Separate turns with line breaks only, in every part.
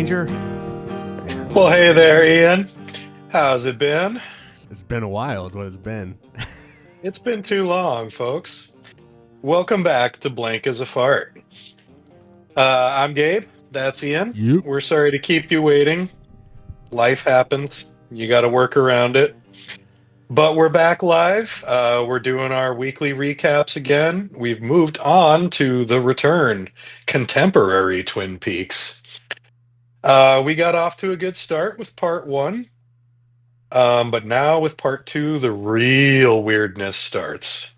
stranger.
Well, hey there, Ian. How's it been?
It's been a while, is what it's been.
It's been too long, folks. Welcome back to Blank as a Fart. I'm Gabe. That's Ian.
Yep.
We're sorry to keep you waiting. Life happens. You got to work around it. But we're back live. We're doing our weekly recaps again. We've moved on to the return, contemporary Twin Peaks. We got off to a good start with part one. But now with part two, the real weirdness starts.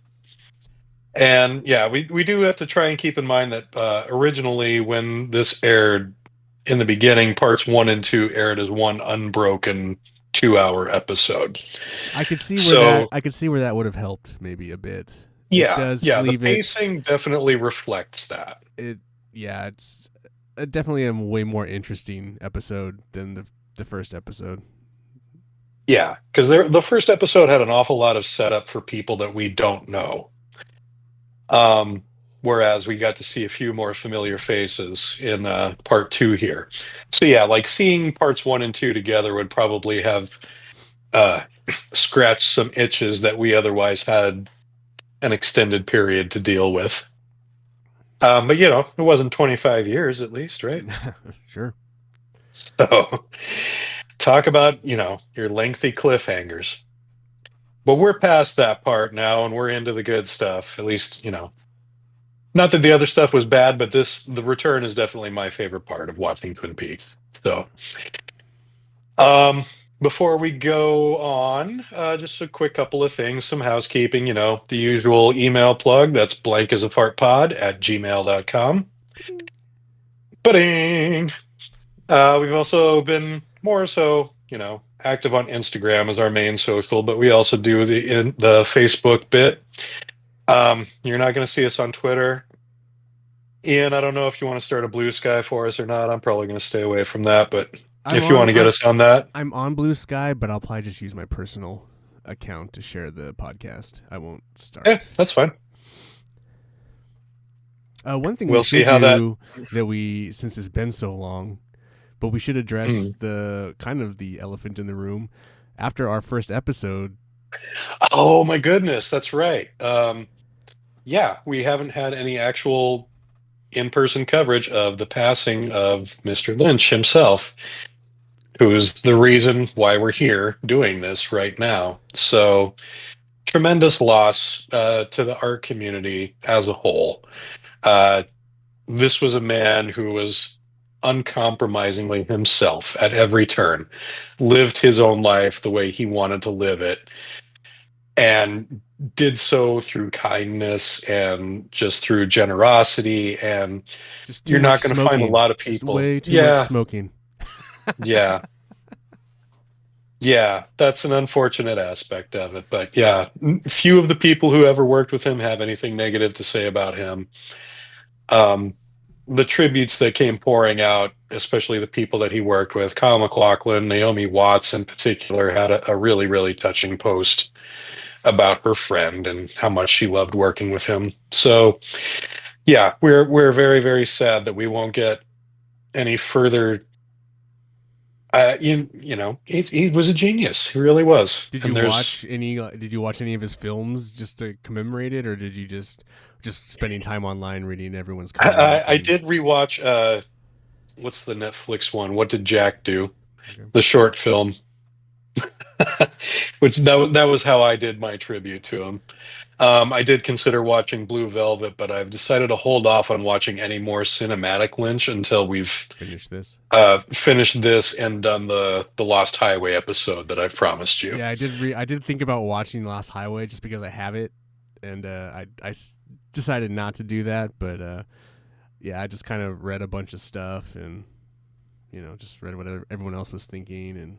And yeah, we do have to try and keep in mind that originally, when this aired in the beginning, parts one and two aired as one unbroken 2 hour episode.
I could see
So
where that would have helped maybe a bit. It
yeah,
does
yeah, the
leave it.
pacing definitely reflects that.
It's definitely a way more interesting episode than the first episode.
Yeah, because the first episode had an awful lot of setup for people that we don't know. Whereas we got to see a few more familiar faces in part two here. So yeah, like seeing parts one and two together would probably have uh, scratched some itches that we otherwise had an extended period to deal with. But you know, it wasn't 25 years at least, right?
Sure.
So talk about, your lengthy cliffhangers. But we're past that part now and we're into the good stuff. At least, not that the other stuff was bad, but the return is definitely my favorite part of watching Twin Peaks. So, um, before we go on, just a quick couple of things, some housekeeping, the usual email plug. That's blankasafartpod@gmail.com. Ba-ding! We've also been more so, active on Instagram as our main social, but we also do the Facebook bit. You're not going to see us on Twitter. Ian, I don't know if you want to start a Blue Sky for us or not. I'm probably going to stay away from that, but if you want to get us on that.
I'm on Blue Sky, but I'll probably just use my personal account to share the podcast. I won't start.
Yeah, that's fine.
One thing
We'll
we should
see how
do that we, since it's been so long, but we should address the kind of the elephant in the room after our first episode.
Oh my goodness, that's right. Yeah, we haven't had any actual in-person coverage of the passing of Mr. Lynch himself, who is the reason why we're here doing this right now. So tremendous loss to the art community as a whole. This was a man who was uncompromisingly himself at every turn, lived his own life the way he wanted to live it, and did so through kindness and just through generosity. And
Just
you're not going to find a lot of
Just
people.
way too much smoking.
Yeah. Yeah, that's an unfortunate aspect of it. But yeah, few of the people who ever worked with him have anything negative to say about him. The tributes that came pouring out, especially the people that he worked with, Kyle MacLachlan, Naomi Watts in particular, had a really, really touching post about her friend and how much she loved working with him. So yeah, we're very, very sad that we won't get any further. He was a genius. He really was.
Did
And
you
there's
watch any? Did you watch any of his films just to commemorate it, or did you just spending time online reading everyone's comments?
I did rewatch what's the Netflix one? What did Jack do? The short film. Which that was how I did my tribute to him. I did consider watching Blue Velvet, but I've decided to hold off on watching any more cinematic Lynch until we've
finished
this and done the Lost Highway episode that I've promised you.
Yeah, I did think about watching Lost Highway just because I have it, and I decided not to do that. But yeah, I just kind of read a bunch of stuff and just read what everyone else was thinking, and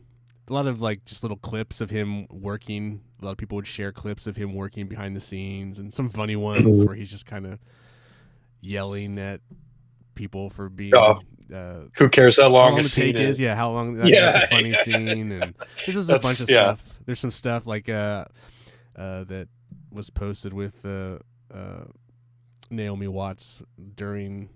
a lot of like just little clips of him working. A lot of people would share clips of him working behind the scenes, and some funny ones where he's just kind of yelling at people for being.
Who cares how long
the take is? Yeah, how long? That's a funny scene, and there's just a bunch of stuff. There's some stuff like that was posted with Naomi Watts during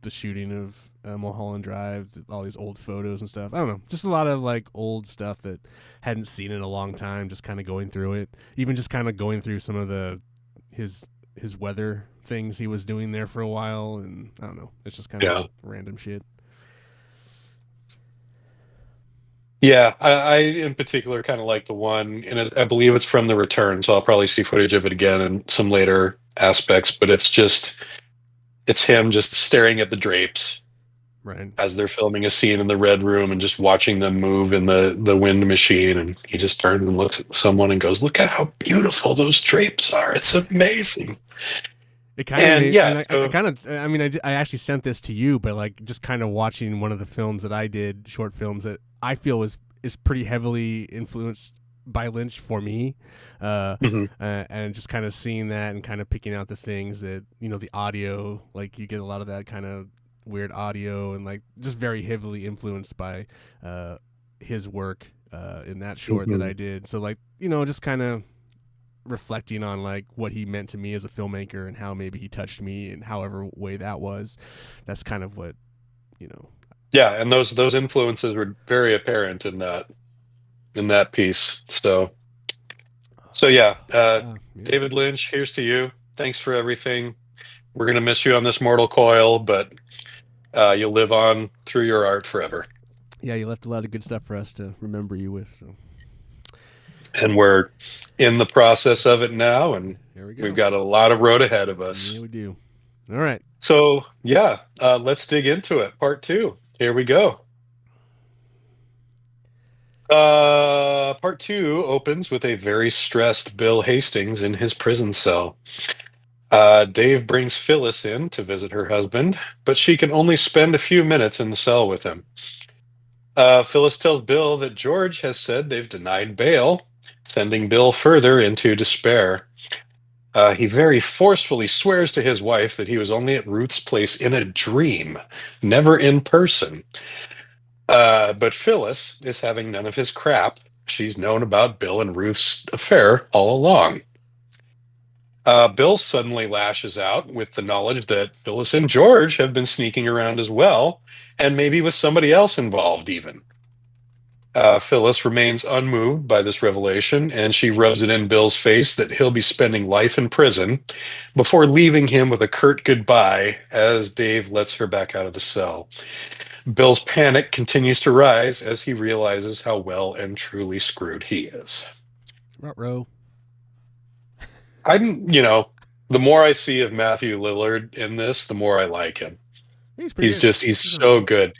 the shooting of Mulholland Drive, all these old photos and stuff. I don't know, just a lot of like old stuff that hadn't seen in a long time. Just kind of going through it, even just kind of going through some of his weather things he was doing there for a while, and I don't know, it's just kind of random shit.
Yeah, I in particular kind of like the one, and I believe it's from The Return, so I'll probably see footage of it again in some later aspects. But it's him just staring at the drapes
Right.
as they're filming a scene in the red room and just watching them move in the wind machine. And he just turns and looks at someone and goes, "Look at how beautiful those drapes are! It's amazing."
It kind of
And
made,
yeah,
and I kind of, I mean, I actually sent this to you, but like just kind of watching one of the films that I did, short films that I feel is pretty heavily influenced by Lynch for me, and just kind of seeing that and kind of picking out the things that, you know, the audio, like you get a lot of that kind of weird audio and like just very heavily influenced by his work in that short that I did. So like, you know, just kind of reflecting on like what he meant to me as a filmmaker and how maybe he touched me in however way that was. That's kind of what, you know.
Yeah, and those influences were very apparent in that piece. So yeah, David Lynch, here's to you. Thanks for everything. We're gonna miss you on this mortal coil, but you'll live on through your art forever.
Yeah, you left a lot of good stuff for us to remember you with. So.
And we're in the process of it now, and
Here we go.
We've got a lot of road ahead of us.
Yeah, we do. All right.
So yeah, let's dig into it. Part 2. Here we go. Part 2 opens with a very stressed Bill Hastings in his prison cell. Dave brings Phyllis in to visit her husband, but she can only spend a few minutes in the cell with him. Phyllis tells Bill that George has said they've denied bail, sending Bill further into despair. He very forcefully swears to his wife that he was only at Ruth's place in a dream, never in person. But Phyllis is having none of his crap. She's known about Bill and Ruth's affair all along. Bill suddenly lashes out with the knowledge that Phyllis and George have been sneaking around as well, and maybe with somebody else involved even. Phyllis remains unmoved by this revelation, and she rubs it in Bill's face that he'll be spending life in prison before leaving him with a curt goodbye as Dave lets her back out of the cell. Bill's panic continues to rise as he realizes how well and truly screwed he is.
Ruh-roh.
The more I see of Matthew Lillard in this, the more I like him. He's so good.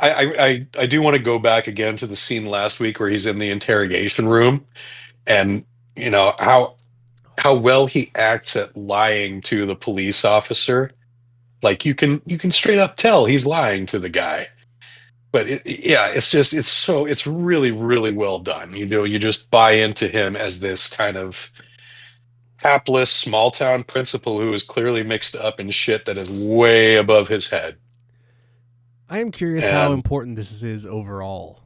I do want to go back again to the scene last week where he's in the interrogation room, and you know how well he acts at lying to the police officer. Like you can straight up tell he's lying to the guy. But it's really, really well done. You just buy into him as this kind of hapless small town principal who is clearly mixed up in shit that is way above his head.
I am curious how important this is overall.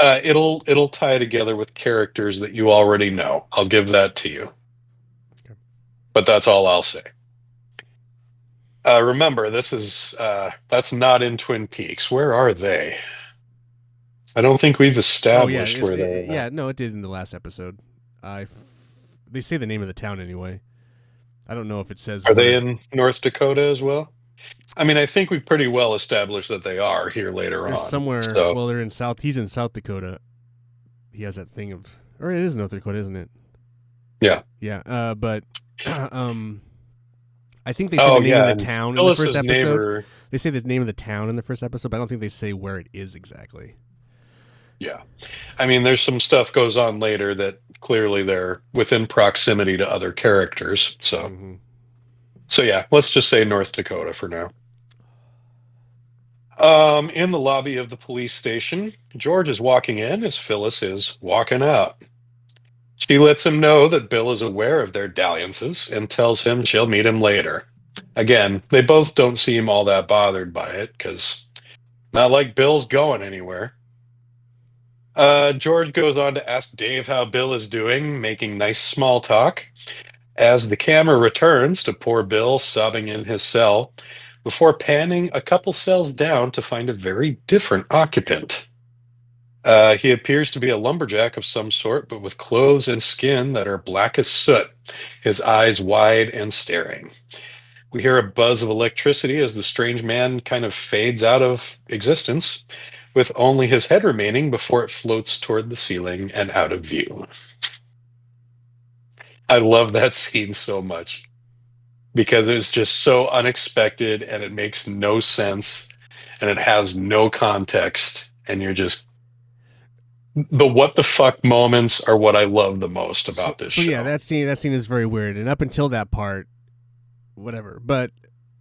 It'll tie together with characters that you already know. I'll give that to you. Okay. But that's all I'll say. Remember, that's not in Twin Peaks. Where are they? I don't think we've established where they're at.
Yeah, no, it did in the last episode. They say the name of the town anyway. I don't know if it says.
Are they in North Dakota as well? I mean, I think we pretty well established that they are here later on.
Somewhere. So. Well, they're in South. He's in South Dakota. He has that thing of, or it is North Dakota, isn't it?
Yeah.
Yeah. But I think they say the name of the town in the first episode. Neighbor. They say the name of the town in the first episode, but I don't think they say where it is exactly.
Yeah. I mean, there's some stuff goes on later that clearly they're within proximity to other characters. So, So yeah, let's just say North Dakota for now. In the lobby of the police station, George is walking in as Phyllis is walking out. She lets him know that Bill is aware of their dalliances and tells him she'll meet him later. Again, they both don't seem all that bothered by it because not like Bill's going anywhere. George goes on to ask Dave how Bill is doing, making nice small talk. as the camera returns to poor Bill sobbing in his cell before panning a couple cells down to find a very different occupant. He appears to be a lumberjack of some sort, but with clothes and skin that are black as soot, his eyes wide and staring. We hear a buzz of electricity as the strange man kind of fades out of existence, with only his head remaining before it floats toward the ceiling and out of view. I love that scene so much because it's just so unexpected and it makes no sense and it has no context. And you're just the what the fuck moments are what I love the most about this show.
Yeah, that scene is very weird. And up until that part, whatever. But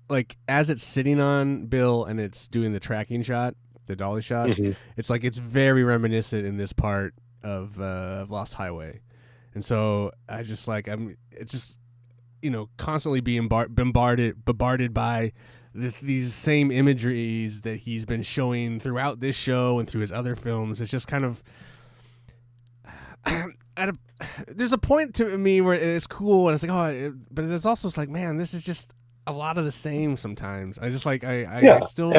like as it's sitting on Bill and it's doing the tracking shot, the dolly shot, it's like it's very reminiscent in this part of Lost Highway. And so I just like it's just constantly being bombarded by these same imageries that he's been showing throughout this show and through his other films. It's just kind of there's a point to me where it's cool and it's like but it's also like, man, this is just a lot of the same sometimes. I just like I still.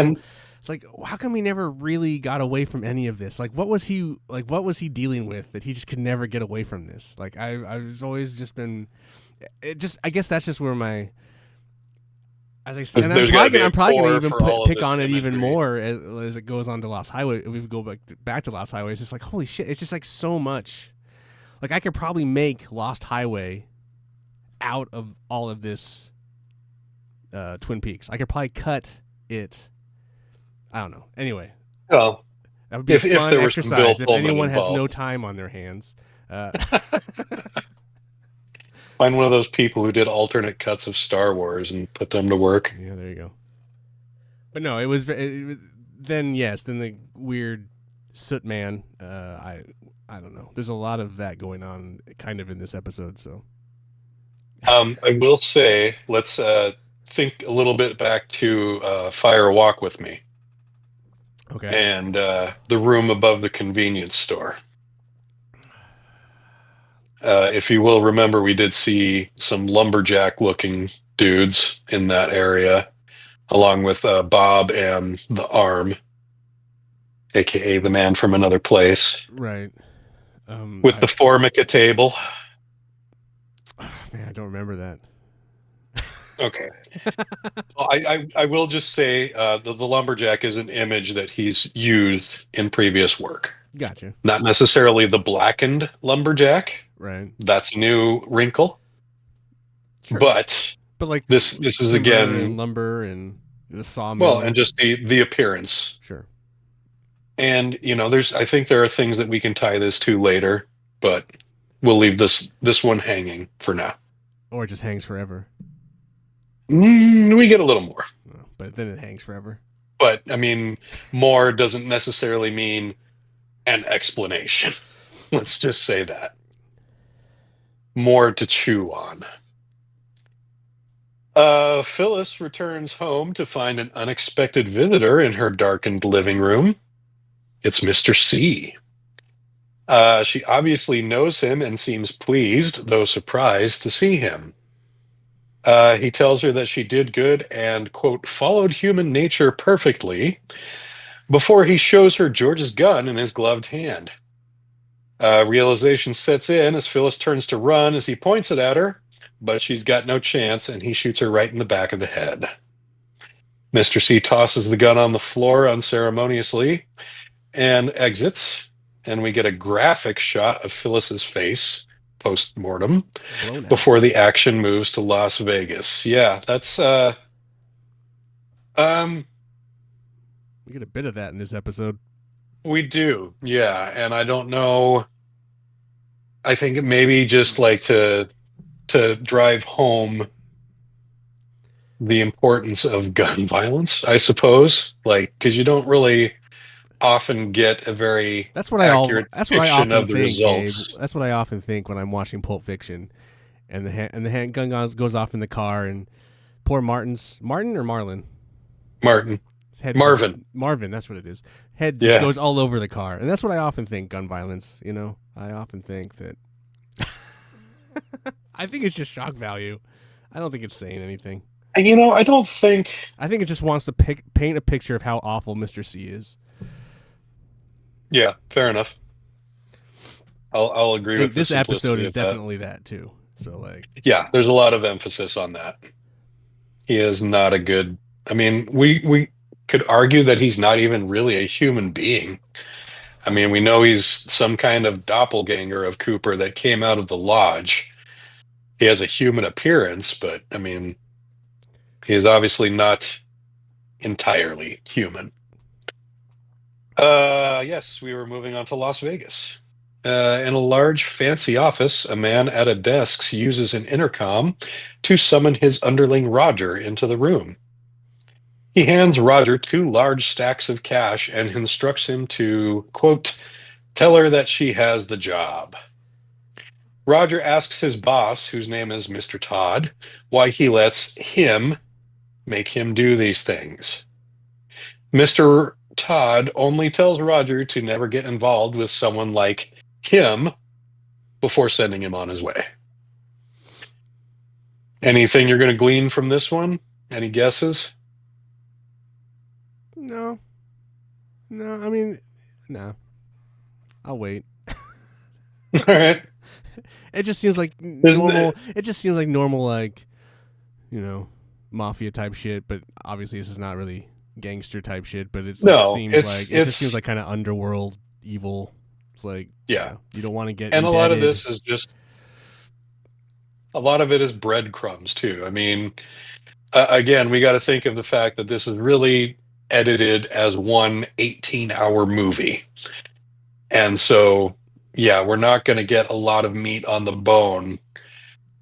It's like, how come he never really got away from any of this? Like, what was he dealing with that he just could never get away from this? Like, I've always just been, I guess that's just where my, as I said, and I'm probably going to even pick on it even more as it goes on to Lost Highway. If we go back to Lost Highway, it's just like, holy shit, it's just like so much. Like, I could probably make Lost Highway out of all of this Twin Peaks. I could probably cut it. I don't know. Anyway,
well,
that would be a fun exercise if anyone has no time on their hands.
Find one of those people who did alternate cuts of Star Wars and put them to work.
Yeah, there you go. But no, it was then the weird soot man. I don't know. There's a lot of that going on kind of in this episode. So,
I will say, let's think a little bit back to Fire Walk with Me.
Okay.
And the room above the convenience store. If you will remember, we did see some lumberjack-looking dudes in that area, along with Bob and the Arm, a.k.a. the man from another place.
Right.
With the Formica table.
Man, I don't remember that.
Okay. Well, I will just say the lumberjack is an image that he's used in previous work.
Gotcha.
Not necessarily the blackened lumberjack.
Right.
That's a new wrinkle. Sure. But
like
this is again
and lumber and the sawmill.
Well, and just the appearance.
Sure.
And I think there are things that we can tie this to later, but we'll leave this one hanging for now.
Or it just hangs forever.
We get a little more.
But then it hangs forever.
But, I mean, more doesn't necessarily mean an explanation. Let's just say that. More to chew on. Phyllis returns home to find an unexpected visitor in her darkened living room. It's Mr. C. She obviously knows him and seems pleased, though surprised, to see him. He tells her that she did good and, quote, followed human nature perfectly before he shows her George's gun in his gloved hand. Realization sets in as Phyllis turns to run as he points it at her, but she's got no chance and he shoots her right in the back of the head. Mr. C tosses the gun on the floor unceremoniously and exits, and we get a graphic shot of Phyllis's face post-mortem before the action moves to Las Vegas. Yeah, that's
we get a bit of that in this episode.
We do. Yeah, and I don't know, I think maybe just like to drive home the importance of gun violence, I suppose, like cuz you don't really often get a very accurate depiction of the results.
Gabe, that's what I often think when I'm watching Pulp Fiction, and the handgun goes off in the car, and poor Martin, Marvin, that's what it is. Head just goes all over the car, and that's what I often think. Gun violence, I often think that. I think it's just shock value. I don't think it's saying anything.
And, I don't think.
I think it just wants to paint a picture of how awful Mr. C is.
Yeah, fair enough. I'll agree with
this
the
episode
simplicity
is
of that.
definitely that too. So like,
Yeah, there's a lot of emphasis on that. He is not a good. I mean, we could argue that he's not even really a human being. I mean, we know he's some kind of doppelganger of Cooper that came out of the lodge. He has a human appearance, but I mean, he is obviously not entirely human. Yes, we were moving on to Las Vegas. In a large, fancy office, a man at a desk uses an intercom to summon his underling Roger into the room. He hands Roger 2 large stacks of cash and instructs him to, quote, tell her that she has the job. Roger asks his boss, whose name is Mr. Todd, why he lets him make him do these things. Mr. Todd only tells Roger to never get involved with someone like him before sending him on his way. Anything you're going to glean from this one? Any guesses?
No. I mean, no. I'll wait.
All right.
It just seems like normal. It just seems like normal, like, mafia type shit. But obviously, this is not really gangster type shit. But it just seems like kind of underworld evil. It's like,
yeah,
you don't want to get.
And
indebted.
a lot of this is just. A lot of it is breadcrumbs too. I mean, again, we got to think of the fact that this is really edited as one 18-hour movie, and so. Yeah, we're not going to get a lot of meat on the bone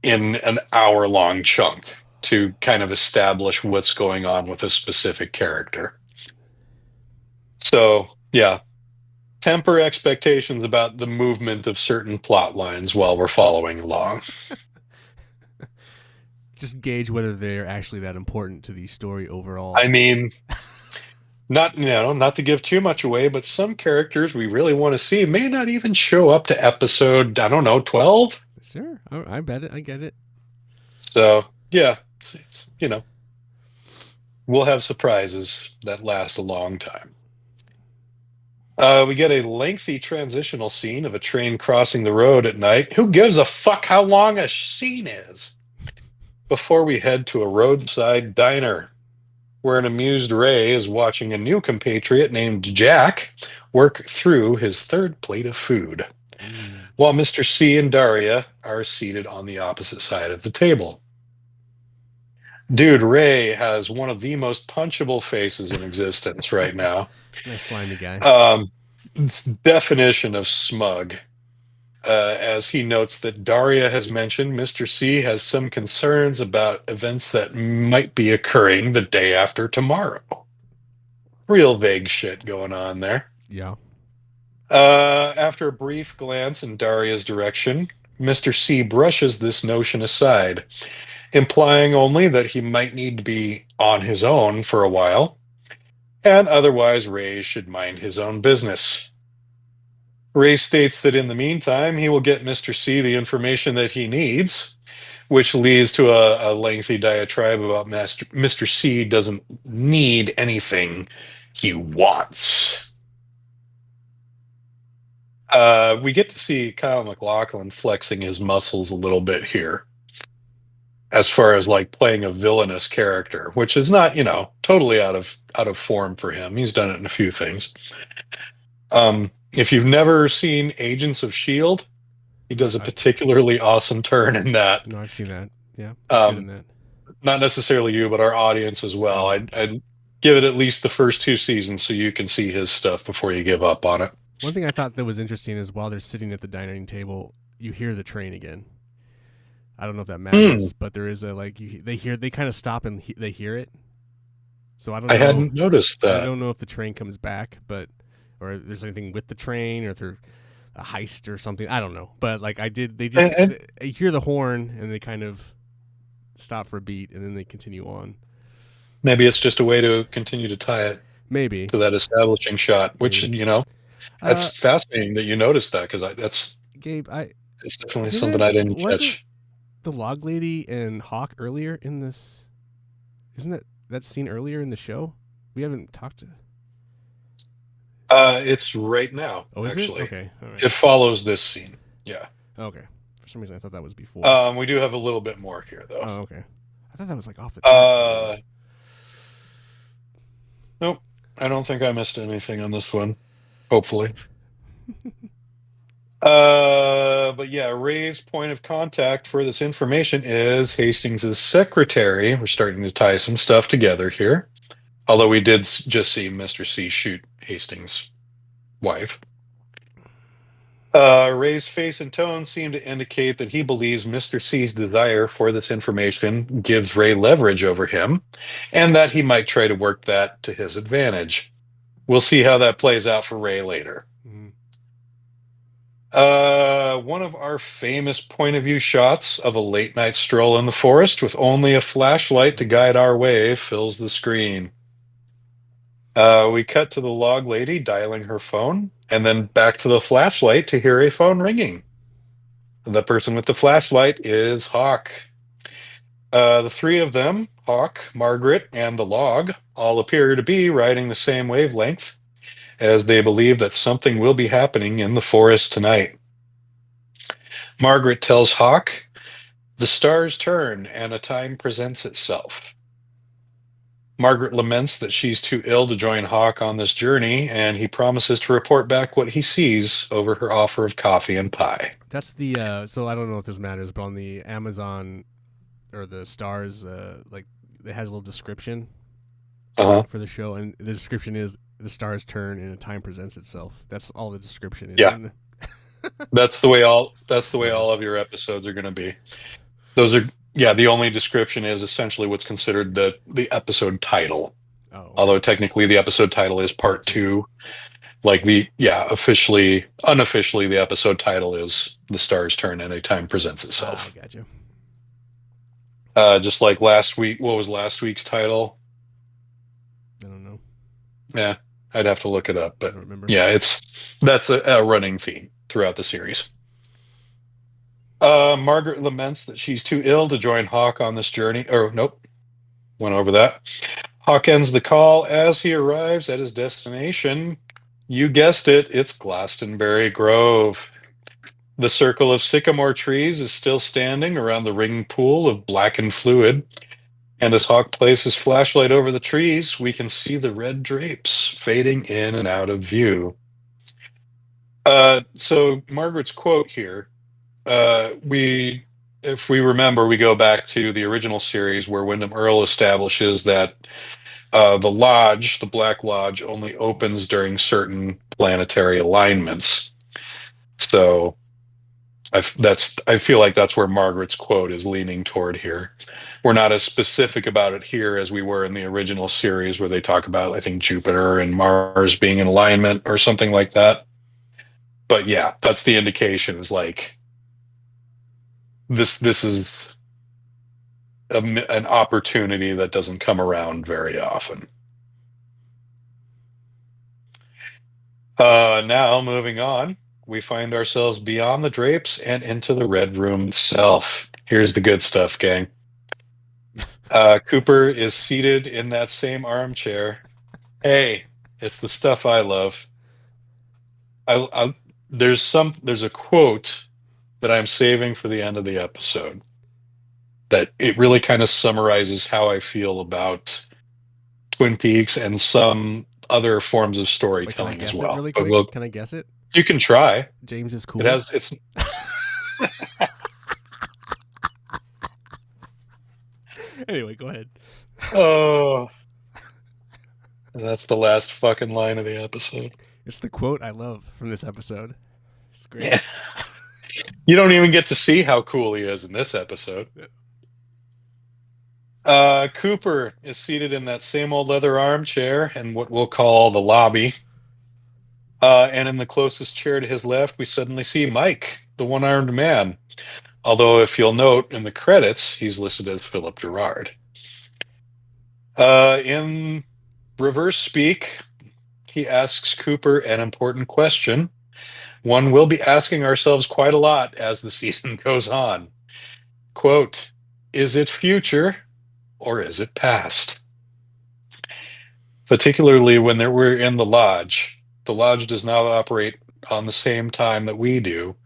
in an hour-long chunk to kind of establish what's going on with a specific character. So, yeah, temper expectations about the movement of certain plot lines while we're following along.
Just gauge whether they're actually that important to the story overall.
I mean... Not to give too much away, but some characters we really want to see may not even show up to episode, 12?
Sure. I bet it. I get it.
So, yeah, we'll have surprises that last a long time. We get a lengthy transitional scene of a train crossing the road at night. Who gives a fuck how long a scene is? Before we head to a roadside diner, where an amused Ray is watching a new compatriot named Jack work through his third plate of food, while Mr. C and Daria are seated on the opposite side of the table. Dude, Ray has one of the most punchable faces in existence right now.
Nice slimy guy.
It's definition of smug. As he notes that Daria has mentioned Mr. C has some concerns about events that might be occurring the day after tomorrow. Real vague shit going on there.
Yeah.
After a brief glance in Daria's direction, Mr. C brushes this notion aside, implying only that he might need to be on his own for a while, and otherwise Ray should mind his own business. Ray states that in the meantime, he will get Mr. C the information that he needs, which leads to a lengthy diatribe about Mr. C doesn't need anything he wants. We get to see Kyle MacLachlan flexing his muscles a little bit here, as far as like playing a villainous character, which is not, totally out of form for him. He's done it in a few things. If you've never seen Agents of S.H.I.E.L.D., he does a particularly awesome turn in that.
No, I've seen that. Yeah.
In that. Not necessarily you, but our audience as well. I'd give it at least the first 2 seasons so you can see his stuff before you give up on it.
One thing I thought that was interesting is while they're sitting at the dining table, you hear the train again. I don't know if that matters, but there is they kind of stop and they hear it. So I don't know.
I hadn't noticed that.
I don't know if the train comes back, or there's anything with the train, or if they're a heist or something. I don't know. But like they hear the horn and they kind of stop for a beat and then they continue on.
Maybe it's just a way to continue to tie it to that establishing shot, which, that's fascinating that you noticed that, because
Gabe,
it's definitely something I didn't catch.
the log lady and Hawk earlier in this? Isn't that scene earlier in the show? We haven't talked to.
It's right now,
Oh, is it?
actually.
Okay, all right.
It follows this scene. Yeah.
Okay. For some reason, I thought that was before.
We do have a little bit more here, though.
Oh, okay. I thought that was like off the top for a minute.
Nope. I don't think I missed anything on this one. Hopefully. But yeah, Ray's point of contact for this information is Hastings' secretary. We're starting to tie some stuff together here. Although we did just see Mr. C shoot Hastings' wife. Ray's face and tone seem to indicate that he believes Mr. C's desire for this information gives Ray leverage over him, and that he might try to work that to his advantage. We'll see how that plays out for Ray later.
Mhm.
One of our famous point of view shots of a late night stroll in the forest with only a flashlight to guide our way fills the screen. We cut to the log lady dialing her phone, and then back to the flashlight to hear a phone ringing. The person with the flashlight is Hawk. The three of them, Hawk, Margaret, and the log, all appear to be riding the same wavelength, as they believe that something will be happening in the forest tonight. Margaret tells Hawk, "The stars turn and a time presents itself." Margaret laments that she's too ill to join Hawk on this journey, and he promises to report back what he sees over her offer of coffee and pie.
That's the so I don't know if this matters, but on the Amazon or the Stars, like it has a little description
Uh-huh.
for the show, and the description is the stars turn and a time presents itself. That's all the description is.
Yeah. That's the way all of your episodes are going to be. Those are the only description is essentially what's considered the episode title.
Oh.
Although technically the episode title is part 2. Like unofficially the episode title is The Stars Turn and a Time Presents Itself.
I gotcha.
Just like last week, what was last week's title?
I don't know.
Yeah, I'd have to look it up, but
I don't remember.
yeah, that's a running theme throughout the series. Margaret laments that she's too ill to join Hawk on this journey. Or nope, went over that. Hawk ends the call as he arrives at his destination. You guessed it, it's Glastonbury Grove. The circle of sycamore trees is still standing around the ringed pool of blackened fluid. And as Hawk places his flashlight over the trees, we can see the red drapes fading in and out of view. So Margaret's quote here, if we remember, we go back to the original series where Wyndham Earle establishes that the lodge, the Black Lodge, only opens during certain planetary alignments. So I feel like that's where Margaret's quote is leaning toward here. We're not as specific about it here as we were in the original series where they talk about, I think, Jupiter and Mars being in alignment or something like that. But yeah, that's the indication, is like this is an opportunity that doesn't come around very often. Now, moving on, we find ourselves beyond the drapes and into the Red Room itself. Here's the good stuff, gang. Cooper is seated in that same armchair. Hey, it's the stuff I love. There's a quote that I'm saving for the end of the episode that it really kind of summarizes how I feel about Twin Peaks and some other forms of storytelling as well.
Really quick? Can I guess it?
You can try.
James is cool.
It's
Anyway, go ahead.
Oh, and that's the last fucking line of the episode.
It's the quote I love from this episode. It's great.
Yeah. You don't even get to see how cool he is in this episode. Cooper is seated in that same old leather armchair in what we'll call the lobby. And in the closest chair to his left, we suddenly see Mike, the one-armed man. Although, if you'll note, in the credits, he's listed as Philip Gerard. In reverse speak, he asks Cooper an important question. One we'll be asking ourselves quite a lot as the season goes on. Quote, is it future or is it past? Particularly when we're in the lodge. The lodge does not operate on the same time that we do,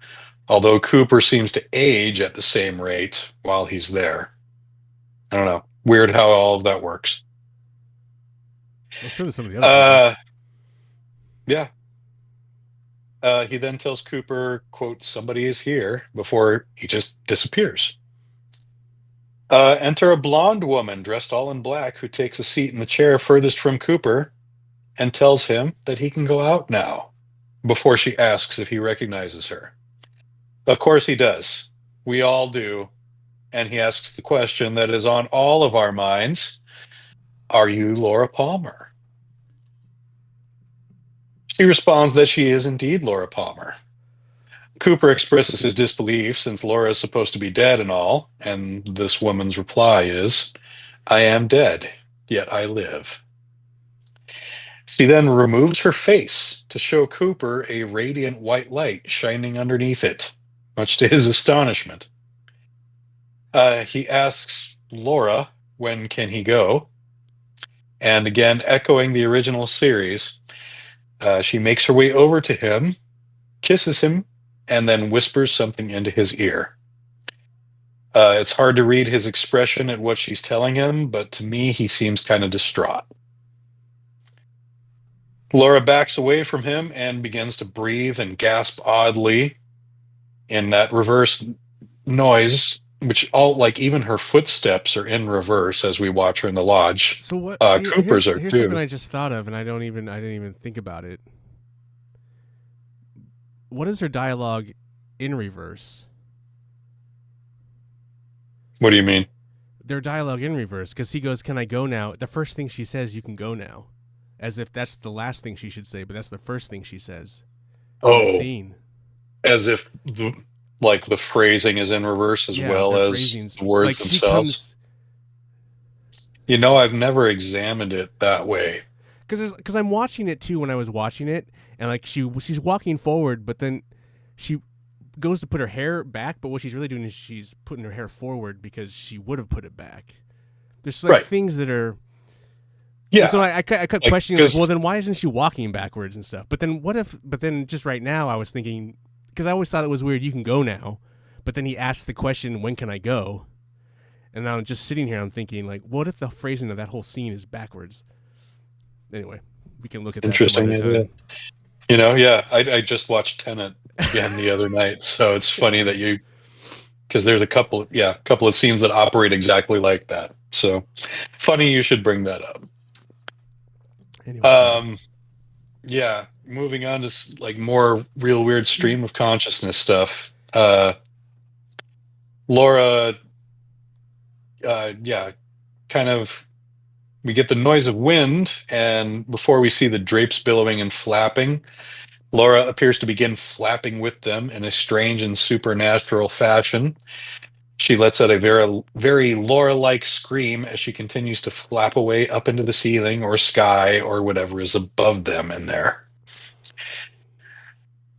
although Cooper seems to age at the same rate while he's there. I don't know. Weird how all of that works.
Well, so do some of the other people.
Yeah. He then tells Cooper, quote, somebody is here before he just disappears. Enter a blonde woman dressed all in black who takes a seat in the chair furthest from Cooper and tells him that he can go out now before she asks if he recognizes her. Of course he does. We all do. And he asks the question that is on all of our minds. Are you Laura Palmer? She responds that she is indeed Laura Palmer. Cooper expresses his disbelief since Laura is supposed to be dead and all, and this woman's reply is, I am dead, yet I live. She then removes her face to show Cooper a radiant white light shining underneath it, much to his astonishment. He asks Laura, when can he go? And again, echoing the original series, she makes her way over to him, kisses him, and then whispers something into his ear. It's hard to read his expression at what she's telling him, but to me, he seems kind of distraught. Laura backs away from him and begins to breathe and gasp oddly in that reverse noise, which all like even her footsteps are in reverse as we watch her in the lodge.
So what?
Cooper's are
Here's something
too.
I just thought of, and I didn't even think about it. What is her dialogue in reverse?
What do you mean?
Their dialogue in reverse, because he goes, "Can I go now?" The first thing she says, "You can go now," as if that's the last thing she should say, but that's the first thing she says in the
Oh,
scene.
as if the phrasing is in reverse as
Yeah,
well
their
as
phrasings.
the words
Like she
themselves.
comes
I've never examined it that way.
because I'm watching it too when I was watching it, and like she's walking forward, but then she goes to put her hair back, but what she's really doing is she's putting her hair forward because she would have put it back. There's like
Right.
things that are. And so
Yeah.
I kept
Like,
questioning, like, well,
because
then why isn't she walking backwards and stuff? But then what if? But then just right now, I was thinking because I always thought it was weird. You can go now, but then he asked the question, "When can I go?" And now I'm just sitting here. I'm thinking, like, what if the phrasing of that whole scene is backwards? Anyway, we can look
it's
at that some
interesting.
other time.
Yeah, I just watched Tenet again the other night, so it's funny that because there's a couple of scenes that operate exactly like that. So funny you should bring that up.
Anyway, sorry.
Um, yeah, moving on to like more real weird stream of consciousness stuff. Laura, yeah, kind of. We get the noise of wind, and before we see the drapes billowing and flapping, Laura appears to begin flapping with them in a strange and supernatural fashion. She lets out a very, very Laura-like scream as she continues to flap away up into the ceiling or sky or whatever is above them in there.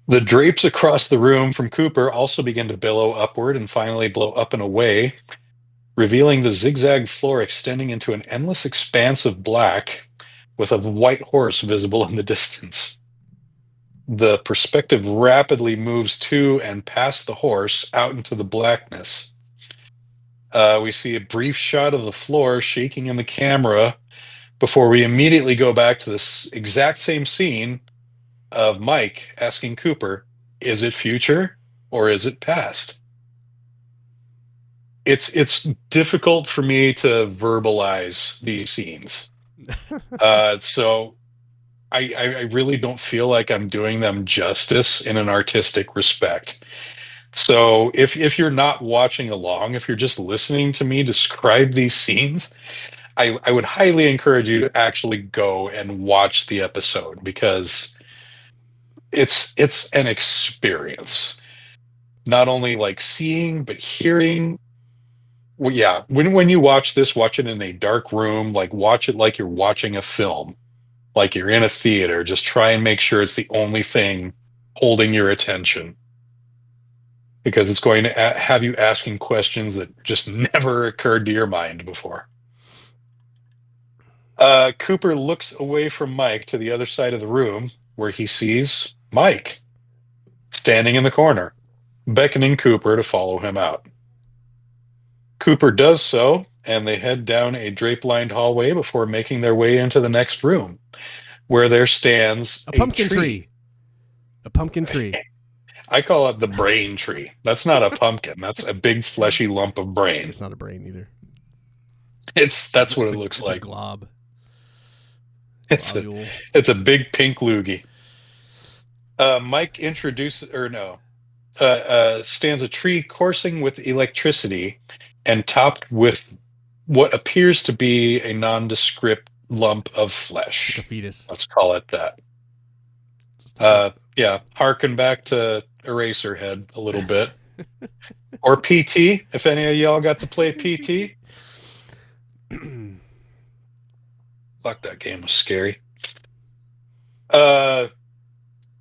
The drapes across the room from Cooper also begin to billow upward and finally blow up and away, revealing the zigzag floor extending into an endless expanse of black with a white horse visible in the distance. The perspective rapidly moves to and past the horse out into the blackness. We see a brief shot of the floor shaking in the camera before we immediately go back to this exact same scene of Mike asking Cooper, is it future or is it past? It's difficult for me to verbalize these scenes. So I really don't feel like I'm doing them justice in an artistic respect. So if you're not watching along, if you're just listening to me describe these scenes, I would highly encourage you to actually go and watch the episode because it's an experience. Not only like seeing, but hearing. Well, yeah, when you watch this, watch it in a dark room, like watch it like you're watching a film, like you're in a theater. Just try and make sure it's the only thing holding your attention. because it's going to have you asking questions that just never occurred to your mind before. Cooper looks away from Mike to the other side of the room where he sees Mike standing in the corner, beckoning Cooper to follow him out. Cooper does so, and they head down a drape-lined hallway before making their way into the next room, where there stands
a pumpkin tree. A pumpkin tree.
I call it the brain tree. That's not a pumpkin. That's a big fleshy lump of brain.
It's not a brain either.
That's what it looks like.
It's a glob.
It's a big pink loogie. Mike stands a tree coursing with electricity and topped with what appears to be a nondescript lump of flesh.
Like a fetus.
Let's call it that. Yeah, harken back to Eraserhead a little bit. Or PT, if any of y'all got to play PT. Fuck, that game was scary.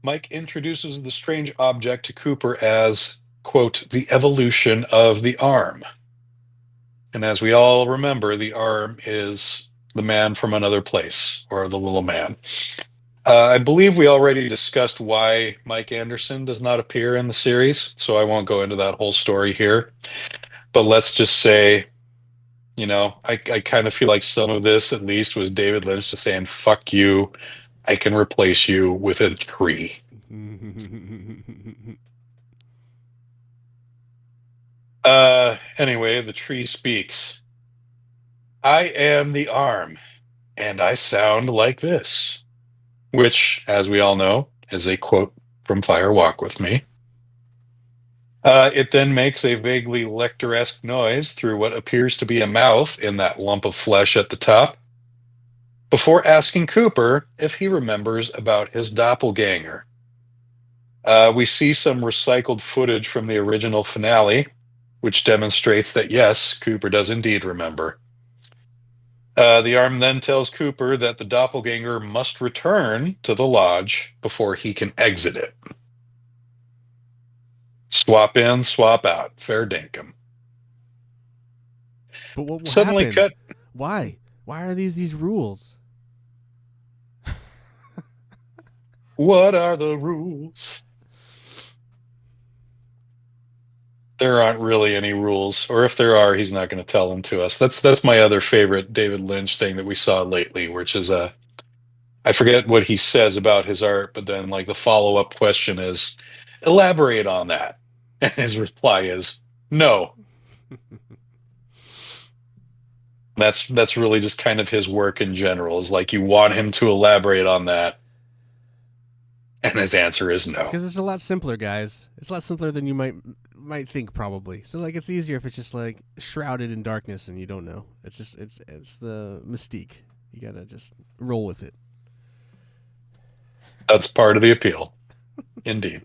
Mike introduces the strange object to Cooper as, quote, the evolution of the arm. And as we all remember, the arm is the man from another place, or the little man. I believe we already discussed why Mike Anderson does not appear in the series, so I won't go into that whole story here. But let's just say, I kind of feel like some of this, at least, was David Lynch just saying, fuck you, I can replace you with a tree. Anyway, the tree speaks. I am the arm, and I sound like this. Which, as we all know, is a quote from Fire Walk with Me. It then makes a vaguely Lecter-esque noise through what appears to be a mouth in that lump of flesh at the top, before asking Cooper if he remembers about his doppelganger. We see some recycled footage from the original finale, which demonstrates that, yes, Cooper does indeed remember. The arm then tells Cooper that the doppelganger must return to the lodge before he can exit it. Swap in, swap out. Fair dinkum.
But what
suddenly
happened? Why? Why are these rules?
What are the rules? There aren't really any rules, or if there are, he's not going to tell them to us. That's my other favorite David Lynch thing that we saw lately, which is I forget what he says about his art, but then like the follow-up question is, elaborate on that. And his reply is, no. That's really just kind of his work in general, is like you want him to elaborate on that. And his answer is no.
Because it's a lot simpler, guys. It's a lot simpler than you might think, probably. So like it's easier if it's just like shrouded in darkness and you don't know. It's just it's the mystique. You gotta just roll with it.
That's part of the appeal. Indeed.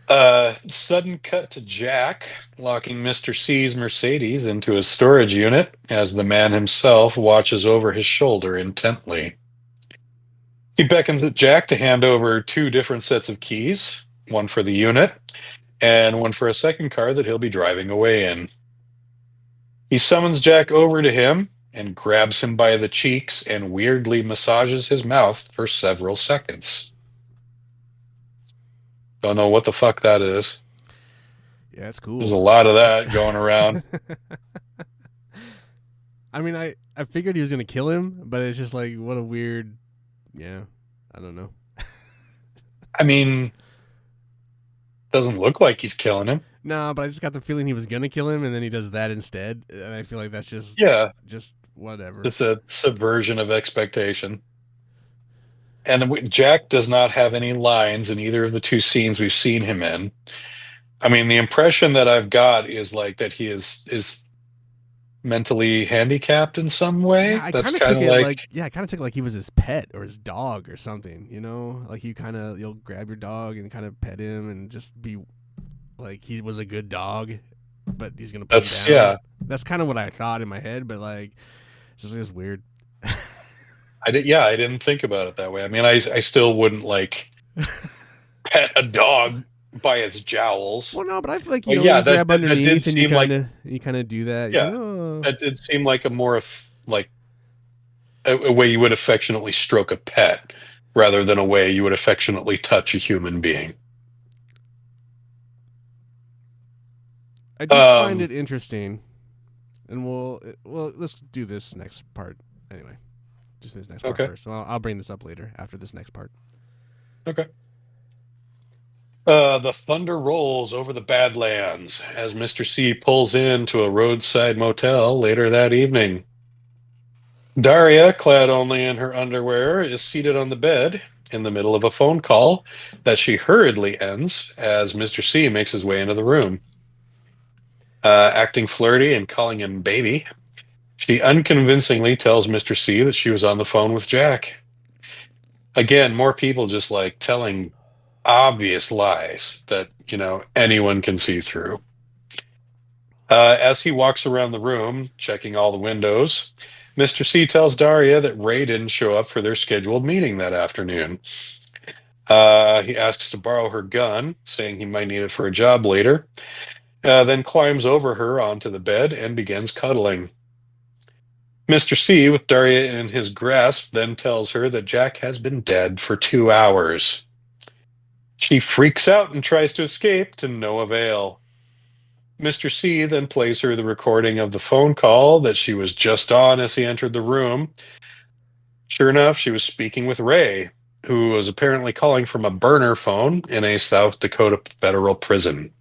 Sudden cut to Jack locking Mr. C's Mercedes into his storage unit as the man himself watches over his shoulder intently. He beckons at Jack to hand over 2 different sets of keys, one for the unit and one for a second car that he'll be driving away in. He summons Jack over to him and grabs him by the cheeks and weirdly massages his mouth for several seconds. Don't know what the fuck that is.
Yeah, it's cool.
There's a lot of that going around.
I mean, I figured he was going to kill him, but it's just like, what a weird... Yeah, I don't know.
I mean, doesn't look like he's killing him.
No, but I just got the feeling he was going to kill him, and then he does that instead. And I feel like that's just...
Yeah.
Just whatever.
Just a subversion of expectation. And Jack does not have any lines in either of the 2 scenes we've seen him in. I mean, the impression that I've got is like that he is mentally handicapped in some way.
Yeah, I kind of took it like he was his pet or his dog or something, you know? Like you'll grab your dog and kind of pet him and just be like he was a good dog, but he's going to put him down.
Yeah.
That's kind of what I thought in my head, but like it was weird.
I didn't think about it that way. I mean, I still wouldn't like pet a dog by its jowls.
Well, no, but I feel like
But
you
yeah,
grab
that did
underneath and
seem like
you kind of do that. You
yeah,
kind of
that did seem like a more like a way you would affectionately stroke a pet rather than a way you would affectionately touch a human being.
I do find
Um,
it interesting, and well let's do this next part anyway. Just this next part
okay,
first. So I'll bring this up later after this next part.
okay. The thunder rolls over the Badlands as Mr. C pulls into a roadside motel later that evening. Daria, clad only in her underwear, is seated on the bed in the middle of a phone call that she hurriedly ends as Mr. C makes his way into the room. Acting flirty and calling him baby, she unconvincingly tells Mr. C that she was on the phone with Jack. Again, more people just like telling obvious lies that, anyone can see through. As he walks around the room, checking all the windows, Mr. C tells Daria that Ray didn't show up for their scheduled meeting that afternoon. He asks to borrow her gun, saying he might need it for a job later, then climbs over her onto the bed and begins cuddling. Mr. C, with Daria in his grasp, then tells her that Jack has been dead for 2 hours. She freaks out and tries to escape, to no avail. Mr. C then plays her the recording of the phone call that she was just on as he entered the room. Sure enough, she was speaking with Ray, who was apparently calling from a burner phone in a South Dakota federal prison.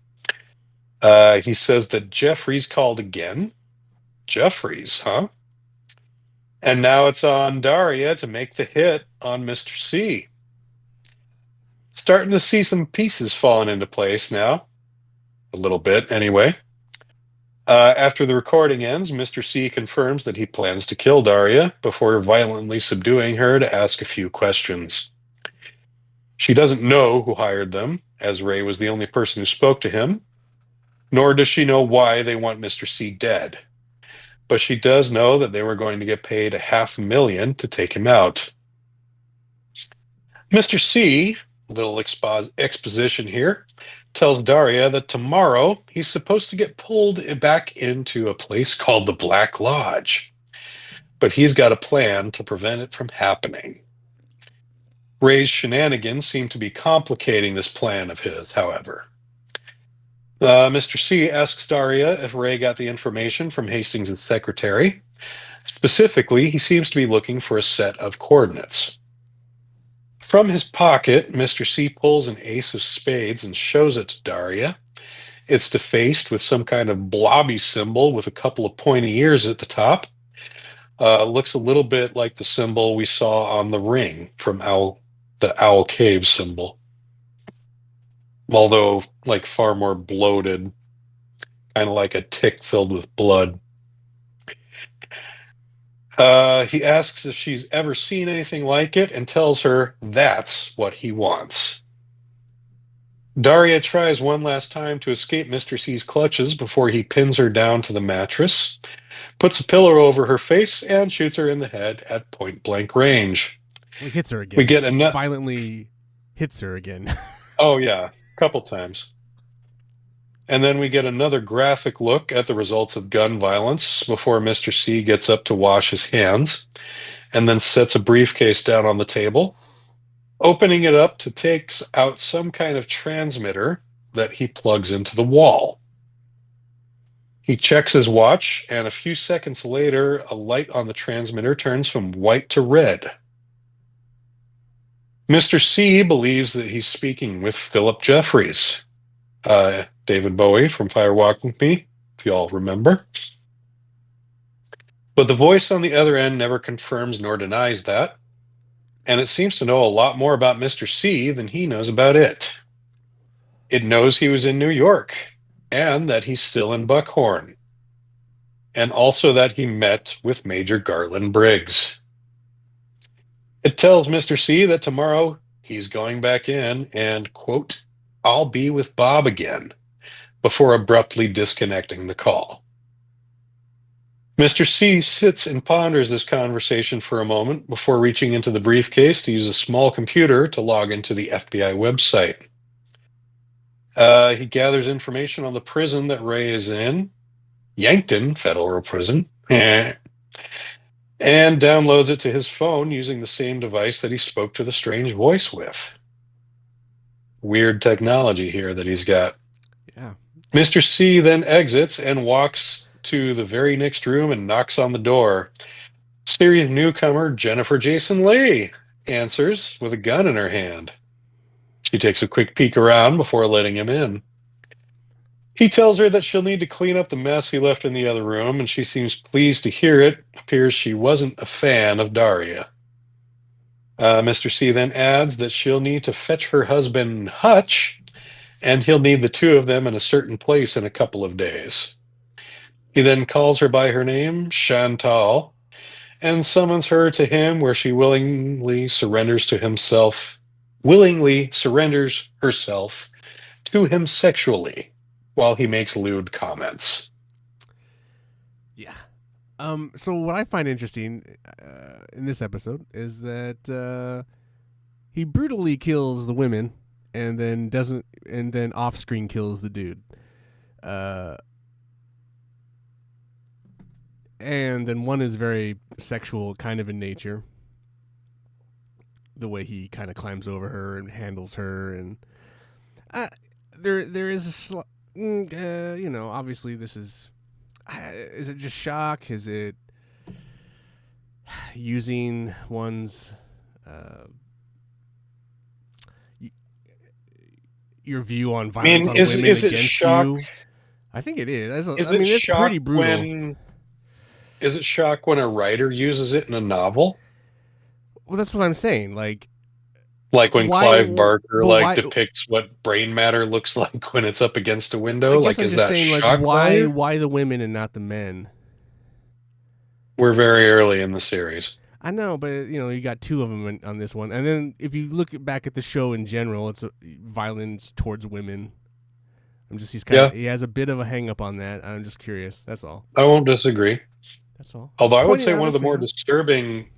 He says that Jeffries called again. Jeffries, huh? And now it's on Daria to make the hit on Mr. C. Starting to see some pieces falling into place now. A little bit, anyway. After the recording ends, Mr. C confirms that he plans to kill Daria before violently subduing her to ask a few questions. She doesn't know who hired them, as Ray was the only person who spoke to him, nor does she know why they want Mr. C dead. But she does know that they were going to get paid $500,000 to take him out. Mr. C, little exposition here, tells Daria that tomorrow he's supposed to get pulled back into a place called the Black Lodge, but he's got a plan to prevent it from happening. Ray's shenanigans seem to be complicating this plan of his, however. Mr. C asks Daria if Ray got the information from Hastings' secretary. Specifically, he seems to be looking for a set of coordinates. From his pocket, Mr. C pulls an ace of spades and shows it to Daria. It's defaced with some kind of blobby symbol with a couple of pointy ears at the top. Looks a little bit like the symbol we saw on the ring from the Owl Cave symbol. Although, like, far more bloated, kind of like a tick filled with blood. He asks if she's ever seen anything like it and tells her that's what he wants. Daria tries one last time to escape Mr. C's clutches before he pins her down to the mattress, puts a pillow over her face, and shoots her in the head at point blank range.
Well, he hits her again.
We get
violently hits her again.
Oh, yeah, a couple times. And then we get another graphic look at the results of gun violence before Mr. C gets up to wash his hands and then sets a briefcase down on the table, opening it up to take out some kind of transmitter that he plugs into the wall. He checks his watch, and a few seconds later, a light on the transmitter turns from white to red. Mr. C believes that he's speaking with Philip Jeffries, David Bowie from Fire Walk With Me, if you all remember. But the voice on the other end never confirms nor denies that, and it seems to know a lot more about Mr. C than he knows about it. It knows he was in New York, and that he's still in Buckhorn, and also that he met with Major Garland Briggs. It tells Mr. C that tomorrow he's going back in and, quote, I'll be with Bob again, before abruptly disconnecting the call. Mr. C sits and ponders this conversation for a moment before reaching into the briefcase to use a small computer to log into the FBI website. He gathers information on the prison that Ray is in, Yankton Federal Prison, and downloads it to his phone using the same device that he spoke to the strange voice with. Weird technology here that he's got.
Yeah.
Mr. C then exits and walks to the very next room and knocks on the door. Series newcomer Jennifer Jason Leigh answers with a gun in her hand. She takes a quick peek around before letting him in. He tells her that she'll need to clean up the mess he left in the other room, and she seems pleased to hear it. Appears she wasn't a fan of Daria. Mr. C then adds that she'll need to fetch her husband Hutch, and he'll need the two of them in a certain place in a couple of days. He then calls her by her name, Chantal, and summons her to him, where she willingly surrenders herself to him sexually while he makes lewd comments.
Yeah. So what I find interesting in this episode is that he brutally kills the women and then off screen kills the dude. And then one is very sexual kind of in nature. The way he kind of climbs over her and handles her, and there is a obviously this is it just shock? Is it using one's your view on violence on women
is
against
it shock?
you? I think it is.
It's
shock pretty brutal.
Is it shock when a writer uses it in a novel?
Well, that's what I'm saying. Like
when Clive Barker depicts what brain matter looks like when it's up against a window.
Like, is that saying, shock? Like, why the women and not the men?
We're very early in the series.
I know, but you got two of them on this one, and then if you look back at the show in general, it's violence towards women. He has a bit of a hang up on that. I'm just curious. That's all.
I won't disagree.
That's all.
Although I would say one of the more disturbing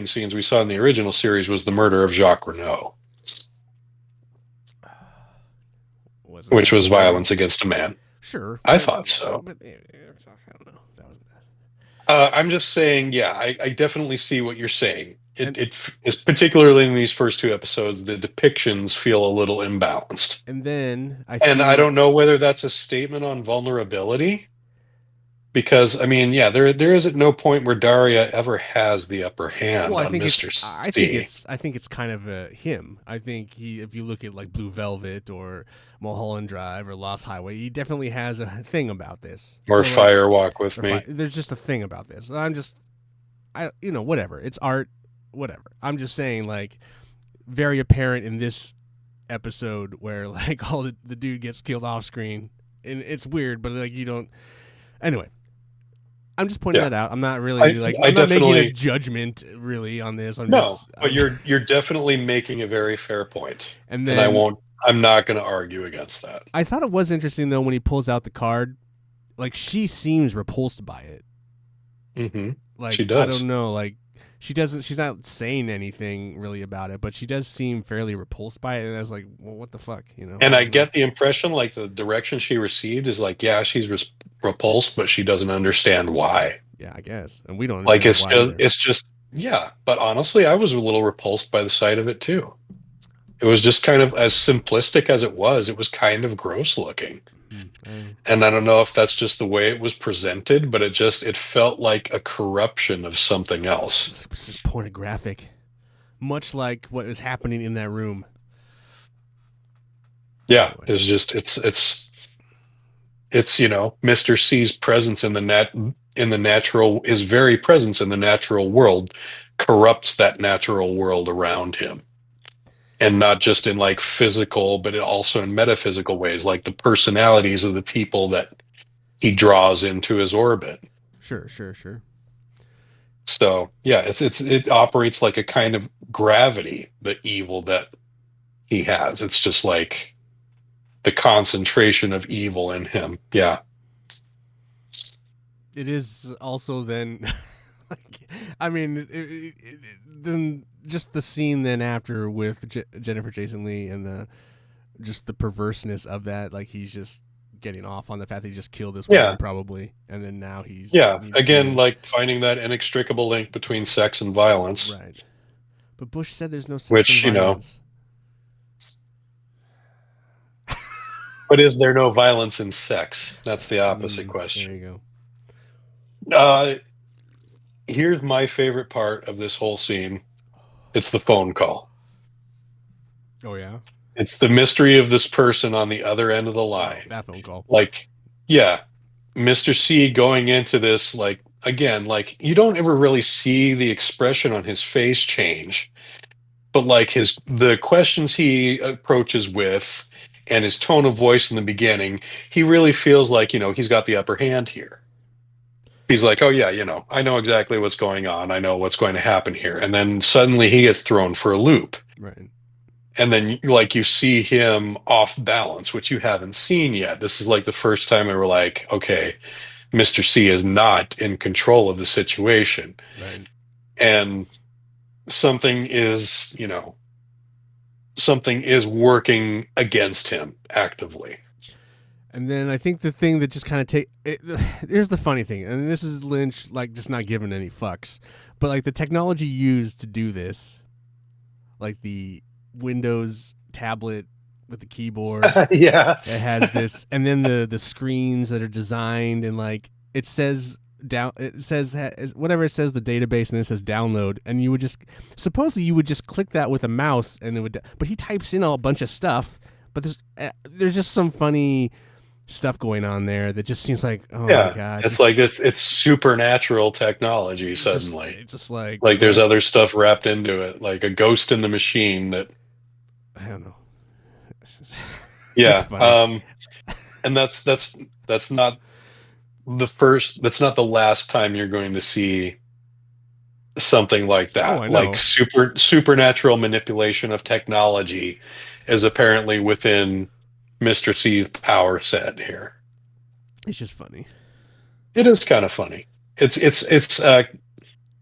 scenes we saw in the original series was the murder of Jacques Renault, which was violence against a man.
Sure,
I thought so.
But I don't know. That wasn't
that. I'm just saying, yeah, I definitely see what you're saying. It is particularly in these first two episodes, the depictions feel a little imbalanced.
And then I
don't know whether that's a statement on vulnerability. Because there is at no point where Daria ever has the upper hand on Mr. C.
I think it's kind of him. I think if you look at like Blue Velvet or Mulholland Drive or Lost Highway, he definitely has a thing about this.
Or Fire Walk with Me.
There's just a thing about this. Whatever. It's art, whatever. I'm just saying, like, very apparent in this episode where like the dude gets killed off screen, and it's weird, but like you don't. Anyway. I'm just pointing that out. I'm not really I'm not making a judgment really on this.
But you're definitely making a very fair point. And I'm not going to argue against that.
I thought it was interesting though when he pulls out the card, like she seems repulsed by it.
Mm-hmm.
Like
she does.
I don't know, like she's not saying anything really about it, but she does seem fairly repulsed by it, and I was like, well, what the fuck,
And I get the impression like the direction she received is like, yeah, she's repulsed, but she doesn't understand why.
Yeah, I guess. And we don't understand
why it's just but honestly, I was a little repulsed by the sight of it too. It was just kind of, as simplistic as it was kind of gross looking. And I don't know if that's just the way it was presented, but it felt like a corruption of something else.
It's pornographic, much like what was happening in that room.
Yeah, it's just it's Mr. C's presence in the natural, his very presence in the natural world corrupts that natural world around him. And not just in like physical, but also in metaphysical ways, like the personalities of the people that he draws into his orbit.
Sure.
So yeah, it operates like a kind of gravity, the evil that he has. It's just like the concentration of evil in him. Yeah.
It is also then, then just the scene then after with Jennifer Jason Leigh and the just the perverseness of that. Like he's just getting off on the fact that he just killed this
Yeah.
woman probably, and then now he's
Yeah.
needs
Again,
to
like finding that inextricable link between sex and violence,
right. But Bush said there's no sex and
which, you know,
violence.
but is there no violence in sex? That's the opposite
There
question.
you
Uh, Here's my favorite part of this whole scene. It's the phone call.
go. Oh yeah.
It's the mystery of this person on the other end of the
Oh,
line.
that phone call.
Like, yeah, Mr. C going into this, like, again, like, you don't ever really see the expression on his face change, but like the questions he approaches with and his tone of voice in the beginning, he really feels like, he's got the upper hand here. He's like, oh, yeah, I know exactly what's going on. I know what's going to happen here. And then suddenly he gets thrown for a loop.
Right.
And then, like, you see him off balance, which you haven't seen yet. This is like the first time we were like, okay, Mr. C is not in control of the situation.
Right.
And something is, something is working against him actively.
And then I think the thing that just kind of here's the funny thing, and this is Lynch like just not giving any fucks, but like the technology used to do this, like the Windows tablet with the keyboard,
Yeah.
it has this, and then the screens that are designed and like it says whatever it says the database, and it says download, and you would just supposedly you would just click that with a mouse and it would, but he types in a bunch of stuff, but there's just some funny stuff going on there that just seems like, oh my god,
it's like this, it's supernatural technology suddenly.
it's just like
there's other stuff wrapped into it, like a ghost in the machine that
I don't know.
Yeah. And that's not the last time you're going to see something like that. Like supernatural manipulation of technology is apparently within Mr. C's power set here.
It's just funny.
It is kind of funny. It's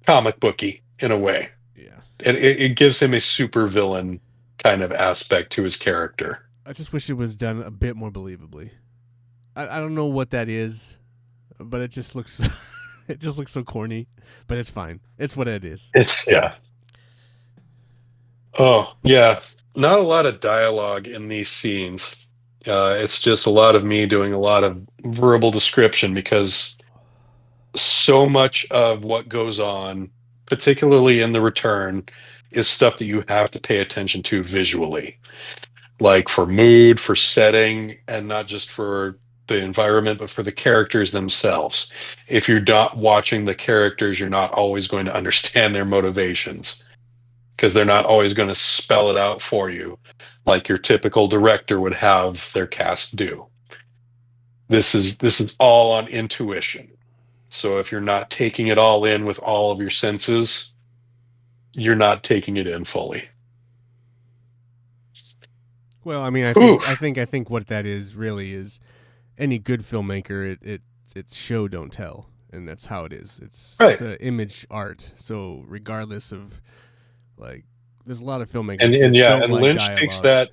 comic booky in a way.
Yeah.
It gives him a super villain kind of aspect to his character.
I just wish it was done a bit more believably. I don't know what that is, but it just looks so corny. But it's fine. It's what it is.
Yeah. Oh yeah, not a lot of dialogue in these scenes. It's just a lot of me doing a lot of verbal description because so much of what goes on, particularly in The Return, is stuff that you have to pay attention to visually, like for mood, for setting, and not just for the environment, but for the characters themselves. If you're not watching the characters, you're not always going to understand their motivations because they're not always going to spell it out for you like your typical director would have their cast do. This is all on intuition. So if you're not taking it all in with all of your senses, you're not taking it in fully.
Well, I mean, I think what that is really is any good filmmaker. It's show don't tell, and that's how it is. It's an image art. So regardless of like, there's a lot of filmmakers
and
like
Lynch
dialogue,
takes that.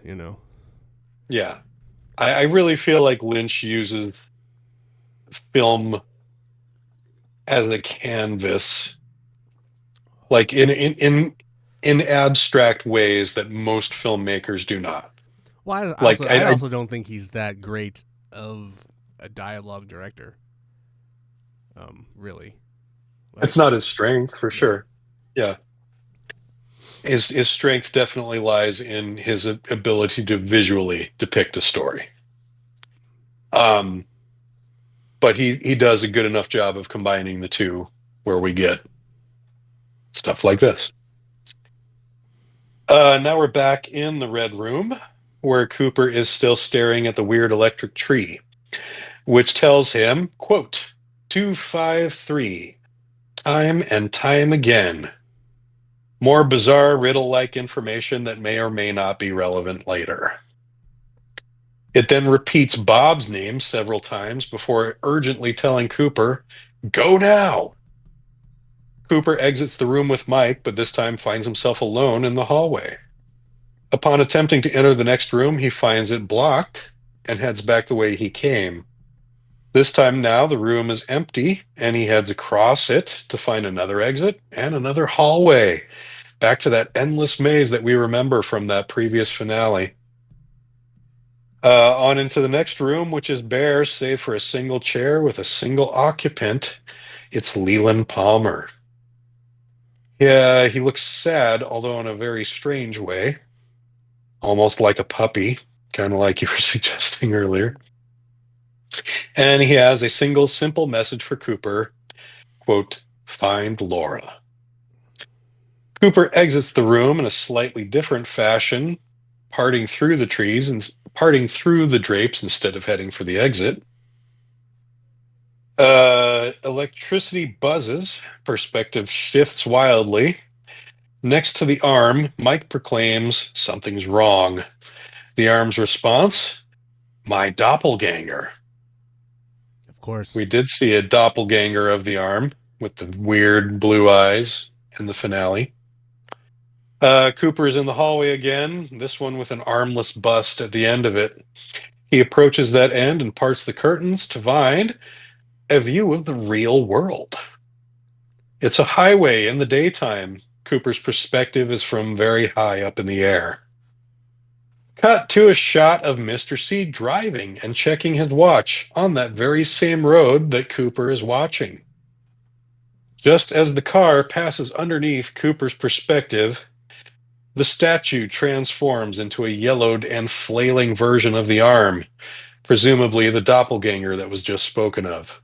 Yeah,
I really feel like Lynch uses film as a canvas, like in abstract ways that most filmmakers do not.
Well, I also don't think he's that great of a dialogue director. Really,
it's not his strength for sure. Yeah, his strength definitely lies in his ability to visually depict a story. But he does a good enough job of combining the two where we get stuff like this. Now we're back in the Red Room where Cooper is still staring at the weird electric tree, which tells him, quote, 253, time and time again. More bizarre riddle-like information that may or may not be relevant later. It then repeats Bob's name several times before urgently telling Cooper, go now. Cooper exits the room with Mike, but this time finds himself alone in the hallway. Upon attempting to enter the next room, he finds it blocked and heads back the way he came. This time now, the room is empty, and he heads across it to find another exit and another hallway, back to that endless maze that we remember from that previous finale. On into the next room, which is bare, save for a single chair with a single occupant. It's Leland Palmer. Yeah, he looks sad, although in a very strange way, almost like a puppy, kind of like you were suggesting earlier. And he has a single simple message for Cooper, quote, find Laura. Cooper exits the room in a slightly different fashion, parting through the trees and parting through the drapes instead of heading for the exit. Electricity buzzes, perspective shifts wildly. Next to the arm, Mike proclaims something's wrong. The arm's response, my doppelganger.
Of course.
We did see a doppelganger of the arm with the weird blue eyes in the finale. Cooper is in the hallway again, this one with an armless bust at the end of it. He approaches that end and parts the curtains to find a view of the real world. It's a highway in the daytime. Cooper's perspective is from very high up in the air. Cut to a shot of Mr. C driving and checking his watch on that very same road that Cooper is watching. Just as the car passes underneath Cooper's perspective, the statue transforms into a yellowed and flailing version of the arm, presumably the doppelganger that was just spoken of.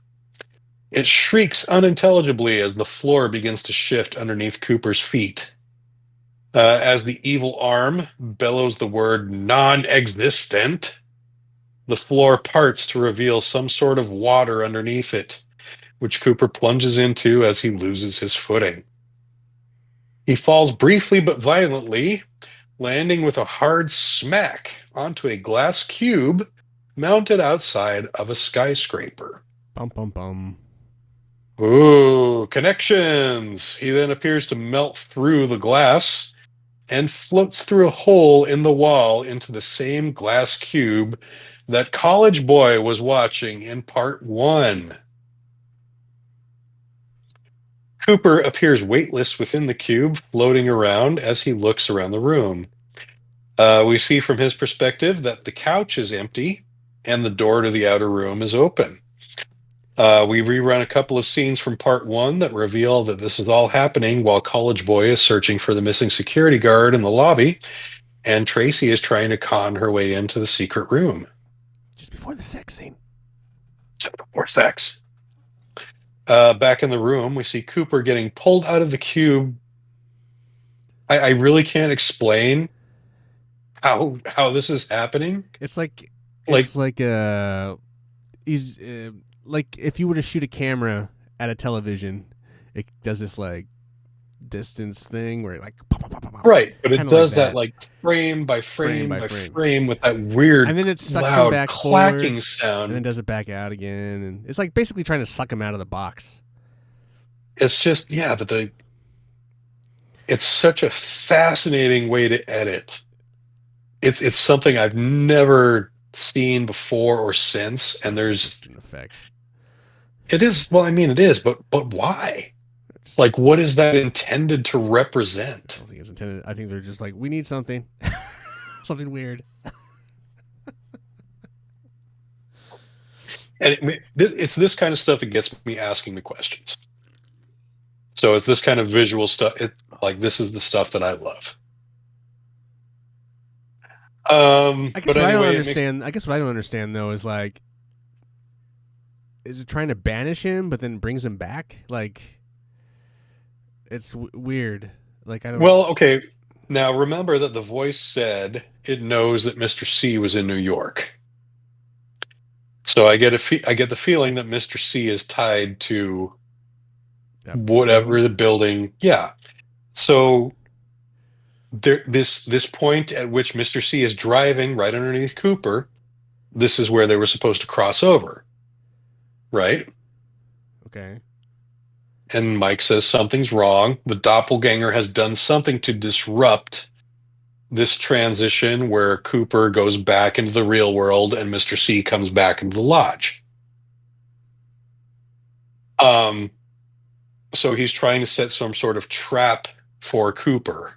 It shrieks unintelligibly as the floor begins to shift underneath Cooper's feet. As the evil arm bellows the word non-existent, the floor parts to reveal some sort of water underneath it, which Cooper plunges into as he loses his footing. He falls briefly but violently, landing with a hard smack onto a glass cube mounted outside of a skyscraper.
Bum, bum, bum.
Ooh, connections! He then appears to melt through the glass and floats through a hole in the wall into the same glass cube that College Boy was watching in part 1. Cooper appears weightless within the cube, floating around as he looks around the room. We see from his perspective that the couch is empty and the door to the outer room is open. We rerun a couple of scenes from part 1 that reveal that this is all happening while College Boy is searching for the missing security guard in the lobby, and Tracy is trying to con her way into the secret room.
Just before the sex scene.
Just before sex. Back in the room, we see Cooper getting pulled out of the cube. I really can't explain how this is happening.
It's like he's like if you were to shoot a camera at a television, it does this like distance thing where it like
right, but it does
like
that like frame by frame by frame with that weird
and then it sucks
loud
him back
clacking
forward,
sound,
and then does it back out again, and it's like basically trying to suck him out of the box.
It's just but it's such a fascinating way to edit. It's something I've never seen before or since, and there's
an effect.
It is, well, I mean, it is, but why? Like, what is that intended to represent?
I don't think it's intended. I think they're just like, we need something, something weird.
And it's this kind of stuff that gets me asking the questions. So it's this kind of visual stuff. This is the stuff that I love.
I guess what I don't understand. I guess what I don't understand though is like, is it trying to banish him, but then brings him back? Like, it's weird. Like I don't.
Well, okay. Now remember that the voice said it knows that Mr. C was in New York. So I get the feeling that Mr. C is tied to whatever the building. Yeah. So this point at which Mr. C is driving right underneath Cooper, this is where they were supposed to cross over. Right?
Okay.
And Mike says something's wrong. The doppelganger has done something to disrupt this transition where Cooper goes back into the real world and Mr. C comes back into the lodge. Um, so he's trying to set some sort of trap for Cooper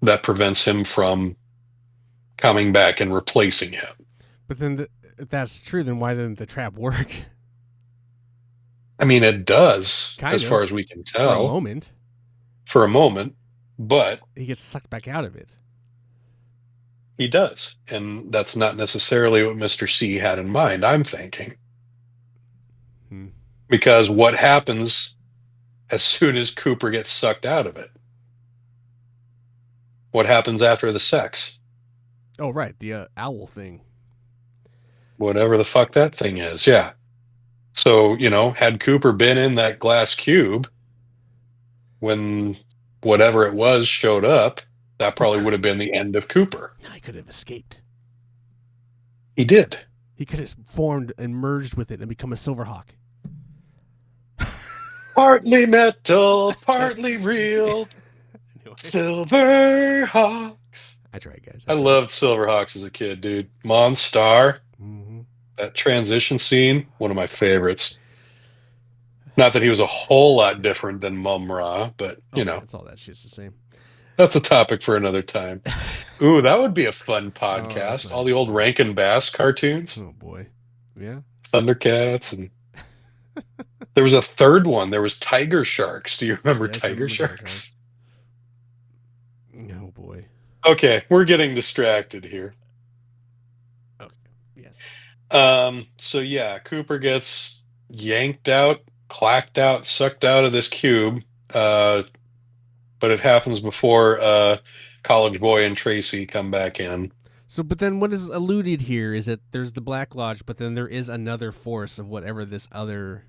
that prevents him from coming back and replacing him.
But then, if that's true, then why didn't the trap work?
I mean, it does,
Kind
as
of,
far as we can
for a
tell,
moment.
for a moment, but
He gets sucked back out of it.
he does. And that's not necessarily what Mr. C had in mind, I'm thinking. Because what happens as soon as Cooper gets sucked out of it? What happens after the sex?
Oh, right, the owl thing.
Whatever the fuck that thing is, yeah. So, had Cooper been in that glass cube when whatever it was showed up, that probably would have been the end of Cooper.
He could have escaped.
He did.
He could have formed and merged with it and become a Silverhawk.
Partly metal, partly real. Anyway. Silverhawks.
I tried, guys.
I loved Silverhawks as a kid, dude. Monstar.
Mm-hmm.
That transition scene, one of my favorites. Not that he was a whole lot different than Mum-Ra, but,
It's all that shit's the same.
That's a topic for another time. Ooh, that would be a fun podcast. All the old Rankin Bass cartoons.
Oh, boy. Yeah.
Thundercats. And there was a third one. There was Tiger Sharks. Do you remember Tiger Sharks?
Oh, boy.
Okay, we're getting distracted here.
Okay, yes.
So, yeah, Cooper gets yanked out, clacked out, sucked out of this cube. But it happens before College Boy and Tracy come back in.
So, but then what is alluded here is that there's the Black Lodge, but then there is another force of whatever this other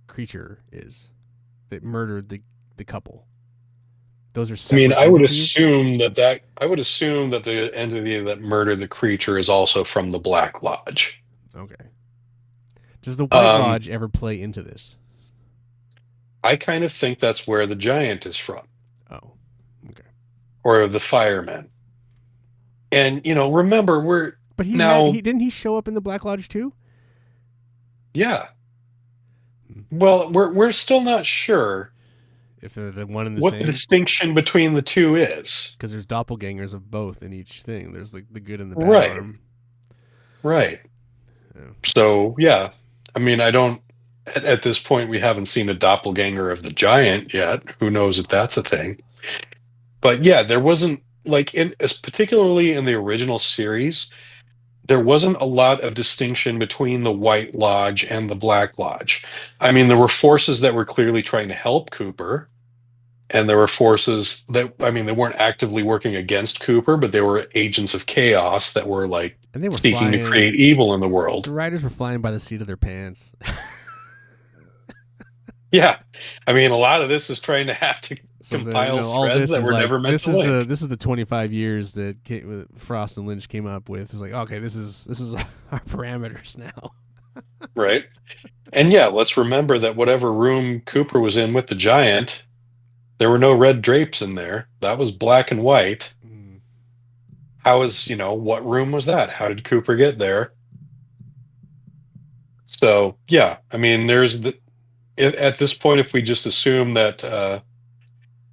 creature is that murdered the couple. Those are separate entities?
I would assume that the entity that murdered the creature is also from the Black Lodge.
Okay. Does the White Lodge ever play into this?
I kind of think that's where the giant is from.
Oh, okay.
Or the firemen. And remember
But didn't he show up in the Black Lodge too?
Yeah. Well, we're still not sure
if they're the one and the
what
same.
The distinction between the two is.
Because there's doppelgangers of both in each thing. There's like the good and the bad arm.
Right. Yeah. So yeah, I don't. At this point, we haven't seen a doppelganger of the giant yet. Who knows if that's a thing? But yeah, there wasn't particularly in the original series, there wasn't a lot of distinction between the White Lodge and the Black Lodge. There were forces that were clearly trying to help Cooper, and there were forces that, they weren't actively working against Cooper, but they were agents of chaos that were seeking to create evil in the world.
The writers were flying by the seat of their pants.
Yeah. A lot of this is trying to have to compile threads that were never meant to link.
This is the 25 years that Frost and Lynch came up with. It's like, okay, this is our parameters now.
Right. And yeah, let's remember that whatever room Cooper was in with the giant, there were no red drapes in there. That was black and white. How is, what room was that? How did Cooper get there? So, yeah, there's at this point, if we just assume that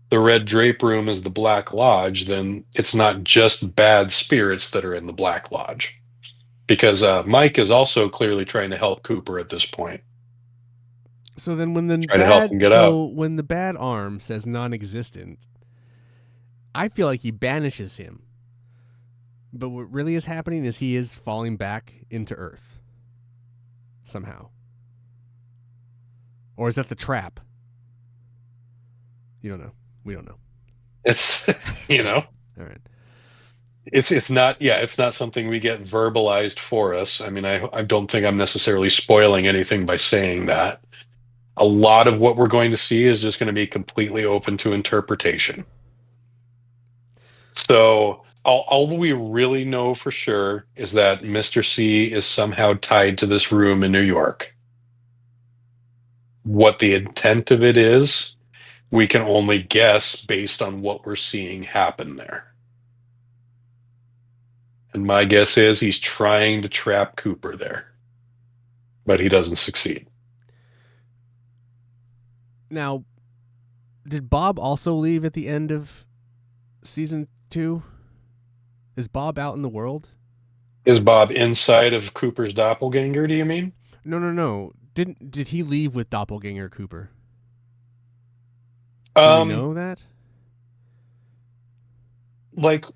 the red drape room is the Black Lodge, then it's not just bad spirits that are in the Black Lodge. Because Mike is also clearly trying to help Cooper at this point.
So then when the when the bad arm says non-existent, I feel like he banishes him. But what really is happening is he is falling back into Earth. Somehow. Or is that the trap? You don't know. We don't know.
It's, All
right.
It's not something we get verbalized for us. I don't think I'm necessarily spoiling anything by saying that. A lot of what we're going to see is just going to be completely open to interpretation. So all we really know for sure is that Mr. C is somehow tied to this room in New York. What the intent of it is, we can only guess based on what we're seeing happen there. And my guess is he's trying to trap Cooper there, but he doesn't succeed.
Now, did Bob also leave at the end of season 2? Is Bob out in the world?
Is Bob inside of Cooper's doppelganger, do you mean?
No. Did he leave with Doppelganger Cooper? Do we know that?
Like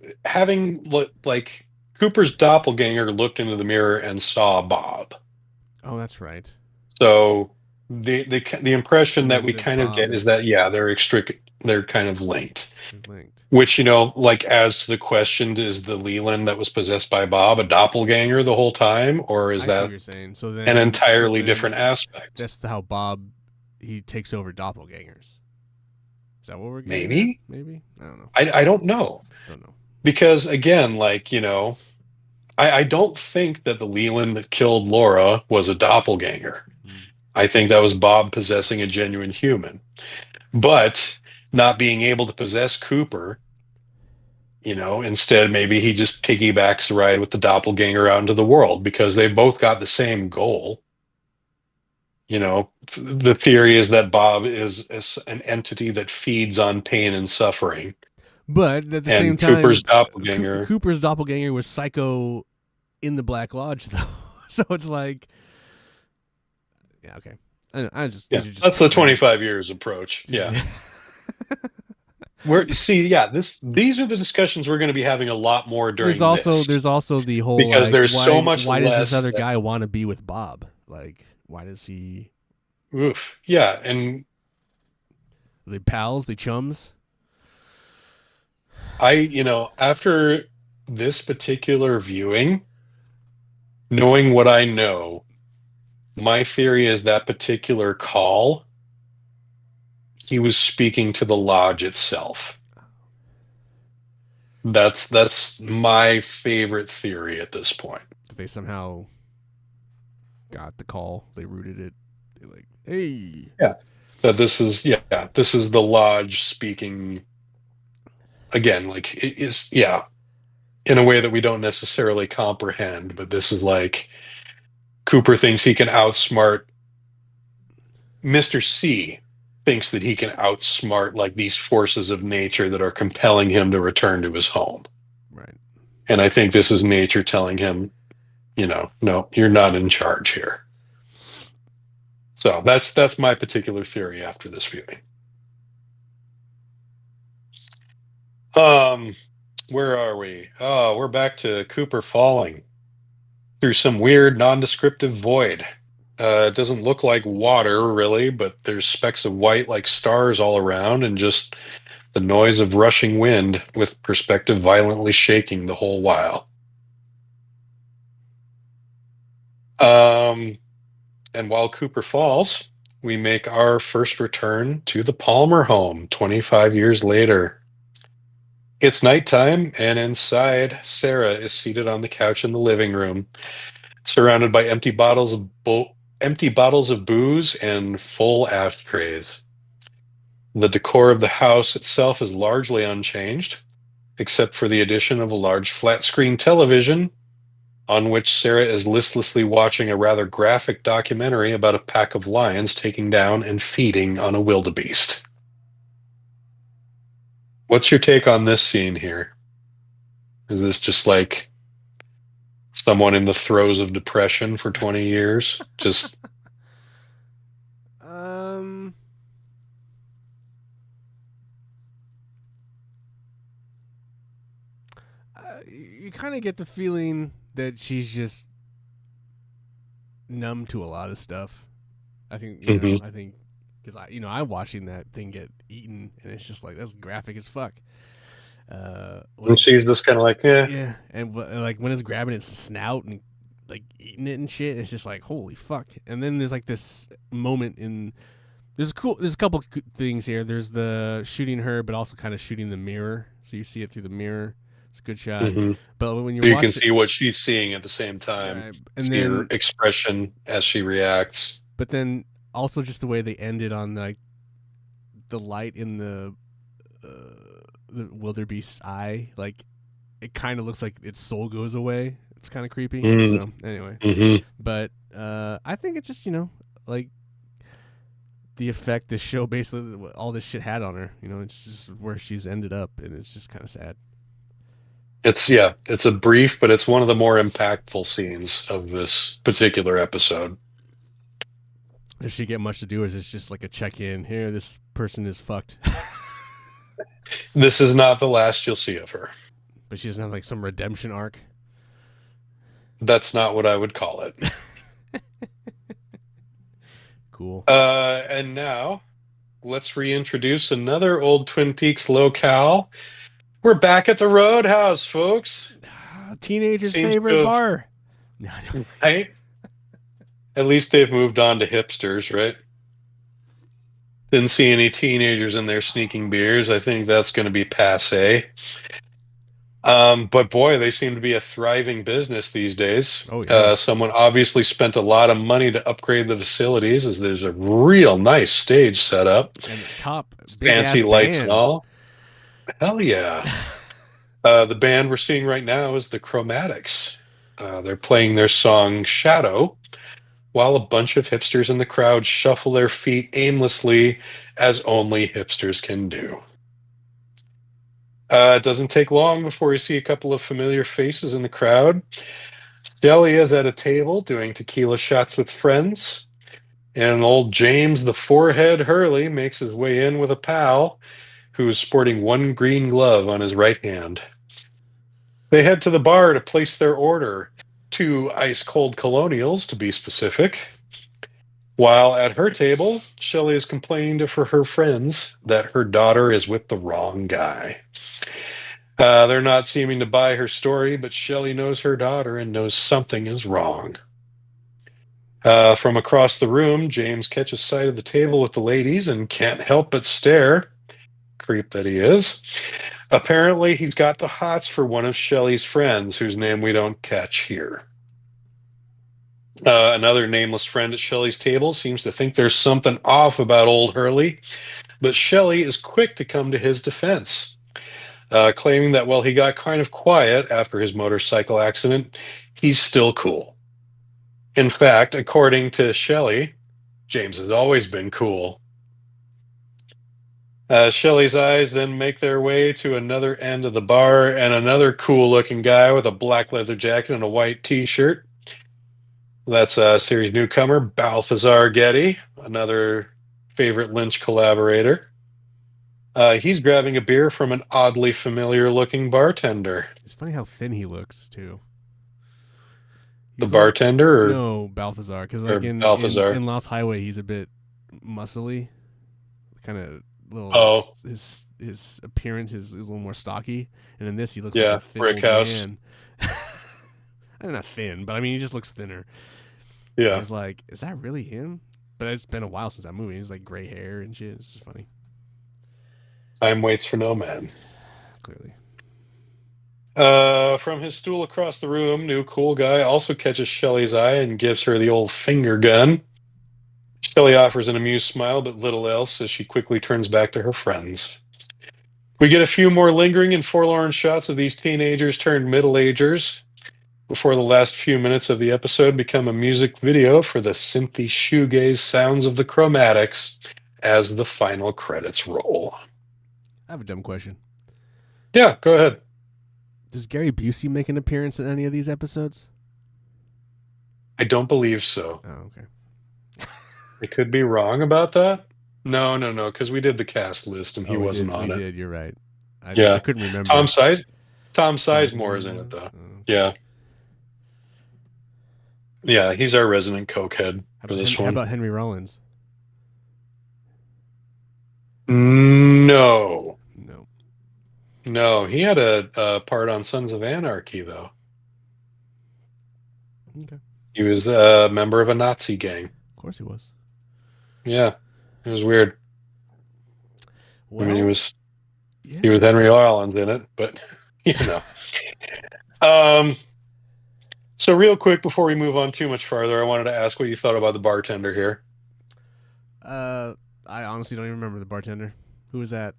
like Cooper's doppelganger looked into the mirror and saw Bob.
Oh, that's right.
So the impression that we
That
kind of
Bob
get is that they're kind of linked.
linked.
Which, like as to the question, is the Leland that was possessed by Bob a doppelganger the whole time, or is
I see
that
what you're saying. So then
an entirely different aspect?
That's how Bob he takes over doppelgangers. Is that what we're getting
Maybe?
at? Maybe? I don't know.
I don't know.
Don't know.
Because again, I don't think that the Leland that killed Laura was a doppelganger. I think that was Bob possessing a genuine human. But not being able to possess Cooper, instead maybe he just piggybacks the ride with the doppelganger out into the world because they both got the same goal. The theory is that Bob is an entity that feeds on pain and suffering.
But at the same time,
Cooper's doppelganger.
Cooper's doppelganger was Psycho in the Black Lodge, though. So it's like, yeah, okay.
That's the 25 years approach. Yeah. These are the discussions we're going to be having a lot more during
There's also the whole,
because there's so much
why does
less
this other guy want to be with Bob? Like, why does he?
Oof. Yeah, and
Are they pals? They chums?
after this particular viewing, knowing what I know, my theory is that particular call, he was speaking to the lodge itself. That's my favorite theory at this point.
They somehow got the call. They rooted it. They're like, hey.
Yeah. This is the lodge speaking again, like it is, in a way that we don't necessarily comprehend, but this is like Cooper thinks he can outsmart Mr. C thinks that he can outsmart like these forces of nature that are compelling him to return to his home.
Right.
And I think this is nature telling him, no, you're not in charge here. So that's my particular theory after this viewing. Where are we? Oh, we're back to Cooper falling through some weird nondescriptive void. It doesn't look like water really, but there's specks of white like stars all around and just the noise of rushing wind with perspective violently shaking the whole while. And while Cooper falls, we make our first return to the Palmer home 25 years later. It's nighttime, and inside, Sarah is seated on the couch in the living room, surrounded by empty bottles of booze and full ashtrays. The decor of the house itself is largely unchanged, except for the addition of a large flat-screen television on which Sarah is listlessly watching a rather graphic documentary about a pack of lions taking down and feeding on a wildebeest. What's your take on this scene here? Is this just like someone in the throes of depression for 20 years? Just
you kind of get the feeling that she's just numb to a lot of stuff. I think, I think because I'm watching that thing get eaten, and it's just like that's graphic as fuck.
And she's just kind of like,
yeah, and like when it's grabbing its snout and like eating it and shit, it's just like holy fuck. And then there's like this moment there's a couple things here. There's the shooting her, but also kind of shooting the mirror, so you see it through the mirror. It's a good shot.
Mm-hmm.
But when
you can see what she's seeing at the same time, right, and see her expression as she reacts.
But then also just the way they ended on like the light in the wildebeest's eye, like it kind of looks like its soul goes away. It's kind of creepy.
Mm,
So anyway,
mm-hmm.
but I think it's just like the effect this show basically all this shit had on her. It's just where she's ended up, and it's just kind of sad.
It's a brief, but it's one of the more impactful scenes of this particular episode.
Does she get much to do, or is it just like a check-in? Here, this person is fucked.
This is not the last you'll see of her.
But she doesn't have like some redemption arc.
That's not what I would call it.
Cool.
And now let's reintroduce another old Twin Peaks locale. We're back at the Roadhouse, folks.
Teenager's favorite bar.
Right? At least they've moved on to hipsters, right? Didn't see any teenagers in there sneaking beers. I think that's going to be passé. But boy, they seem to be a thriving business these days.
Oh, yeah.
Someone obviously spent a lot of money to upgrade the facilities, as there's a real nice stage set up.
And top
fancy lights and all. Hell yeah. The band we're seeing right now is the Chromatics. They're playing their song Shadow, while a bunch of hipsters in the crowd shuffle their feet aimlessly, as only hipsters can do. It doesn't take long before you see a couple of familiar faces in the crowd. Shelly is at a table doing tequila shots with friends, and old James the Forehead Hurley makes his way in with a pal who is sporting one green glove on his right hand. They head to the bar to place their order, 2 ice-cold colonials, to be specific. While at her table, Shelly is complaining to her friends that her daughter is with the wrong guy. They're not seeming to buy her story, but Shelly knows her daughter and knows something is wrong. From across the room, James catches sight of the table with the ladies and can't help but stare. Creep that he is. Apparently, he's got the hots for one of Shelly's friends, whose name we don't catch here. Another nameless friend at Shelly's table seems to think there's something off about old Hurley, but Shelly is quick to come to his defense, claiming that while he got kind of quiet after his motorcycle accident, he's still cool. In fact, according to Shelly, James has always been cool. Shelly's eyes then make their way to another end of the bar, and another cool-looking guy with a black leather jacket and a white t-shirt. That's a series newcomer, Balthazar Getty, another favorite Lynch collaborator. He's grabbing a beer from an oddly familiar-looking bartender.
It's funny how thin he looks, too.
The bartender?
No, Balthazar. Because like in Lost Highway, he's a bit muscly. Kind of little... Oh. His appearance is a little more stocky. And in this, he looks like a thin old man. I'm not thin, but I mean, he just looks thinner. Yeah. I was like, is that really him? But it's been a while since that movie. He's like gray hair and shit. It's just funny.
Time waits for no man.
Clearly.
From his stool across the room, new cool guy also catches Shelly's eye and gives her the old finger gun. Shelly offers an amused smile, but little else as she quickly turns back to her friends. We get a few more lingering and forlorn shots of these teenagers turned middle-agers before the last few minutes of the episode become a music video for the synthy shoegaze sounds of the Chromatics as the final credits roll.
I have a dumb question.
Yeah, go ahead.
Does Gary Busey make an appearance in any of these episodes?
I don't believe so.
Oh, okay.
I could be wrong about that. No, because we did the cast list and he wasn't on it.
We did, you're right. I couldn't remember.
Tom Sizemore is in it, though. Oh. Yeah. Yeah, he's our resident cokehead for this one.
How about Henry Rollins?
No, he had a part on Sons of Anarchy, though.
Okay.
He was a member of a Nazi gang.
Of course he was.
Yeah, it was weird.
Well,
I mean, he was Henry Rollins in it, but you know. So real quick before we move on too much farther, I wanted to ask what you thought about the bartender here.
I honestly don't even remember the bartender. Who was that?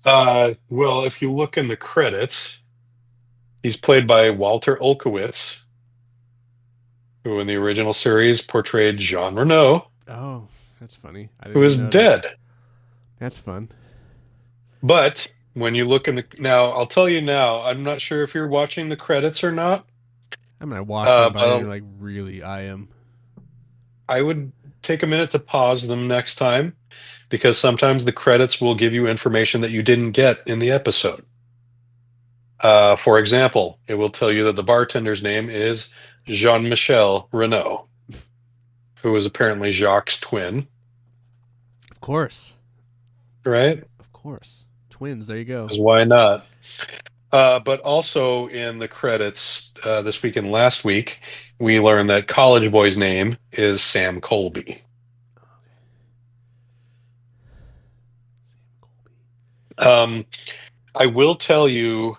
Well, if you look in the credits, he's played by Walter Olkowitz, who in the original series portrayed Jean Renault,
Oh, that's funny. I
who
didn't
is
notice.
dead.
That's fun.
But when you look in the now, I'll tell you now, I'm not sure if you're watching the credits or not.
I mean, I watched them, but I
But
didn't like really eye them.
I would take a minute to pause them next time because sometimes the credits will give you information that you didn't get in the episode. For example, it will tell you that the bartender's name is Jean-Michel Renault, who is apparently Jacques' twin,
Of course,
right?
of course. Twins. There you go.
Because why not? But also in the credits this week and last week, we learned that College Boy's name is Sam Colby. Um, I will tell you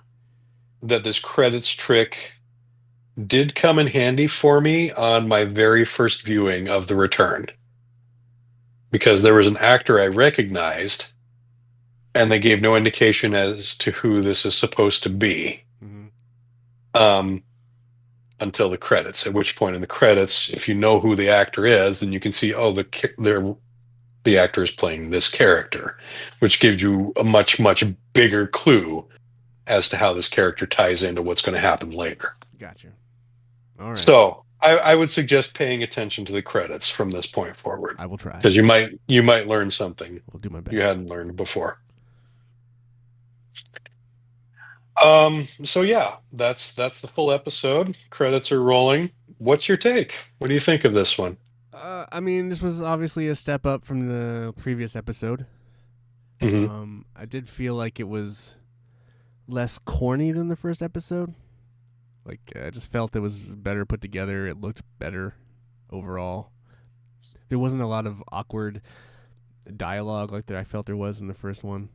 that this credits trick did come in handy for me on my very first viewing of The Return because there was an actor I recognized and they gave no indication as to who this is supposed to be
Mm-hmm.
um, until the credits. At which point in the credits, if you know who the actor is, then you can see, oh, the actor is playing this character, which gives you a much, much bigger clue as to how this character ties into what's going to happen later.
Gotcha. All right.
So I would suggest paying attention to the credits from this point forward
I will try.
because you might learn something
We'll do my best.
you hadn't learned before. So yeah, that's the full episode. Credits are rolling. What's your take? What do you think of this one?
I mean, this was obviously a step up from the previous episode.
Hmm.
I did feel like it was less corny than the first episode. Like, I just felt it was better put together. It looked better overall. There wasn't a lot of awkward dialogue like I felt there was in the first one.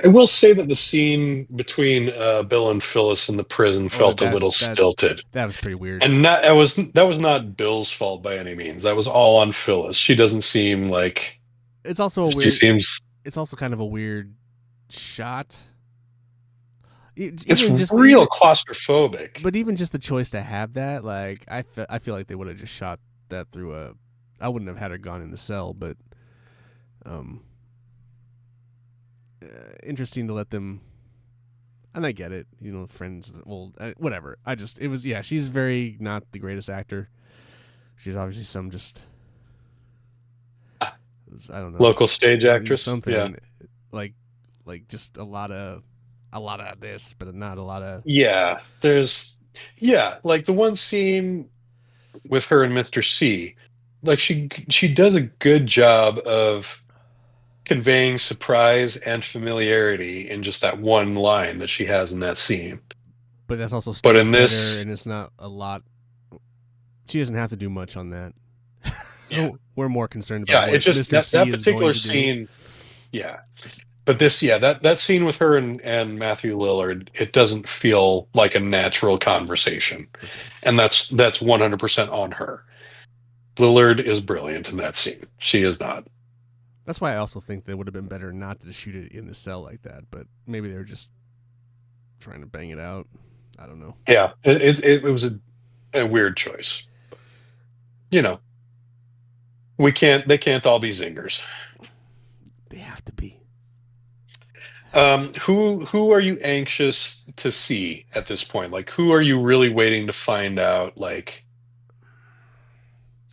I will say that the scene between Bill and Phyllis in the prison felt a little
that
stilted,
that was pretty weird.
and that was not Bill's fault by any means. That was all on Phyllis. She doesn't seem like
It's also a
she
weird.
seems.
It's also kind of a weird shot.
It's
Even just
real claustrophobic.
But even just the choice to have that, like, I feel like they would have just shot that through a. I wouldn't have had her gone in the cell, but interesting to let them. And I get it, friends. Well, whatever. It was, yeah. She's very not the greatest actor. She's obviously some just. I don't know.
Local stage actress.
Something.
Yeah.
Like just a lot of this, but not a lot of.
Yeah. Like the one scene with her and Mr. C. Like she does a good job of conveying surprise and familiarity in just that one line that she has in that scene.
But that's also
But
staged
in
better,
this,
and it's not a lot. She doesn't have to do much on that.
yeah,
We're more concerned about what
it's just
Mr. C
that
is
particular
going to do.
scene. Yeah, but that scene with her and Matthew Lillard, it doesn't feel like a natural conversation, and that's 100% on her. Lillard is brilliant in that scene. She is not.
That's why I also think that would have been better not to shoot it in the cell like that. But maybe they were just trying to bang it out. I don't know.
Yeah, it was a weird choice. You know, they can't all be zingers.
They have to be.
Who are you anxious to see at this point? Like, who are you really waiting to find out, like,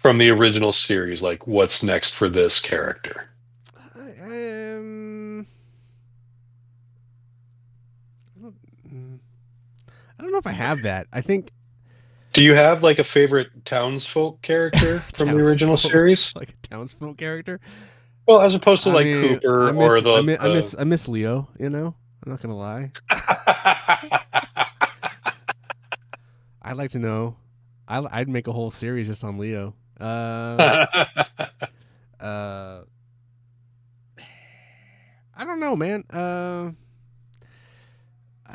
from the original series, like, what's next for this character?
I don't know if I have that. I think.
Do you have like a favorite townsfolk character from the original series?
Like a townsfolk character?
Well, as opposed to
I
like
mean,
Cooper
I miss,
or the.
I miss Leo. I'm not gonna lie. I'd like to know. I'd make a whole series just on Leo. I don't know, man. I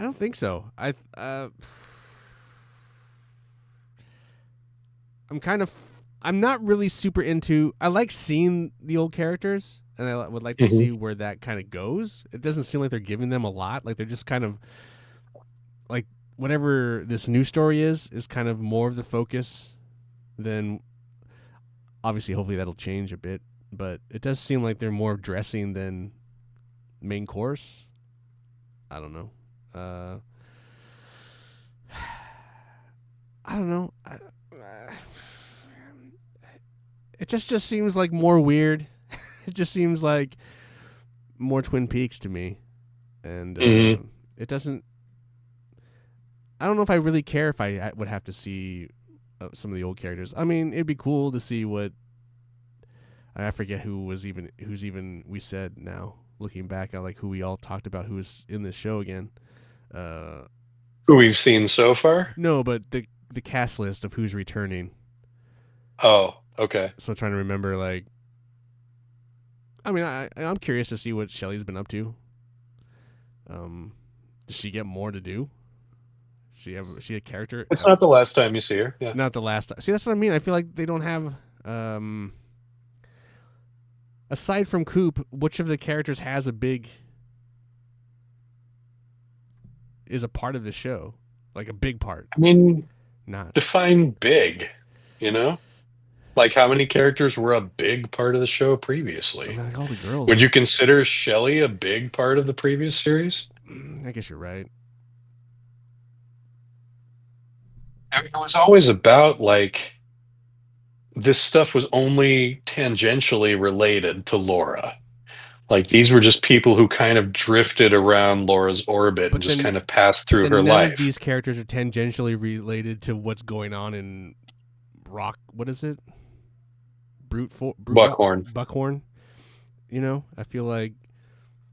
don't think so. I'm kind of. I'm not really super into. I like seeing the old characters, and I would like to
Mhm.
see where that kind of goes. It doesn't seem like they're giving them a lot. Like they're just kind of like whatever this new story is kind of more of the focus than obviously. Hopefully that'll change a bit, but it does seem like they're more dressing than main course. I don't know. I don't know. It just seems like more weird. It just seems like more Twin Peaks to me, and
Mhm.
it doesn't. I don't know if I really care if I would have to see some of the old characters. I mean, it'd be cool to see what. I forget who's even we said now. Looking back at like who we all talked about who was in this show again.
Who we've seen so far?
No, but the cast list of who's returning.
Oh, okay.
So I'm trying to remember like. I mean, I'm curious to see what Shelley's been up to. Does she get more to do? She a character?
It's not the last time you see her. Yeah.
Not the last. See, that's what I mean. I feel like they don't have. Aside from Coop, which of the characters has is a part of the show, like a big part?
I mean,
Not.
define big, you know? Like how many characters were a big part of the show
I
previously?
mean, like all the girls.
Would you consider Shelley a big part of the previous series?
I guess you're right.
I mean, it was always about like this stuff was only tangentially related to Laura. Like these were just people who kind of drifted around Laura's orbit
But
and just
then-
kind of passed through
Then
her
none
life.
of these characters are tangentially related to what's going on in Rock. What is it?
Buckhorn.
Buckhorn. You know, I feel like.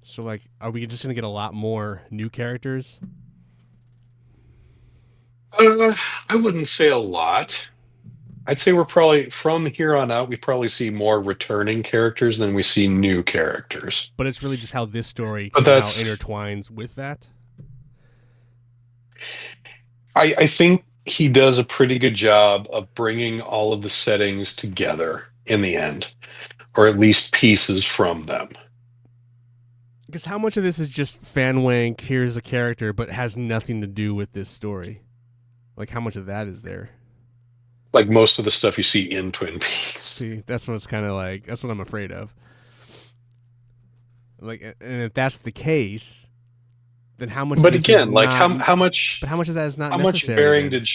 So like, are we just gonna get a lot more new characters?
I wouldn't say a lot. I'd say we're probably from here on out we probably see more returning characters than we see new characters.
But it's really just how this story
But
somehow
that's-
intertwines with that.
I think he does a pretty good job of bringing all of the settings together in the end, or at least pieces from them.
Because how much of this is just fan wank? Here's a character, but has nothing to do with this story. Like how much of that is there?
Like most of the stuff you see in Twin Peaks.
See, that's what it's kind of like. That's what I'm afraid of. Like, and if that's the case, then how much?
But
of this
again,
is
like
not,
how much
But how much of that is not
how much
necessary?
bearing
then?
did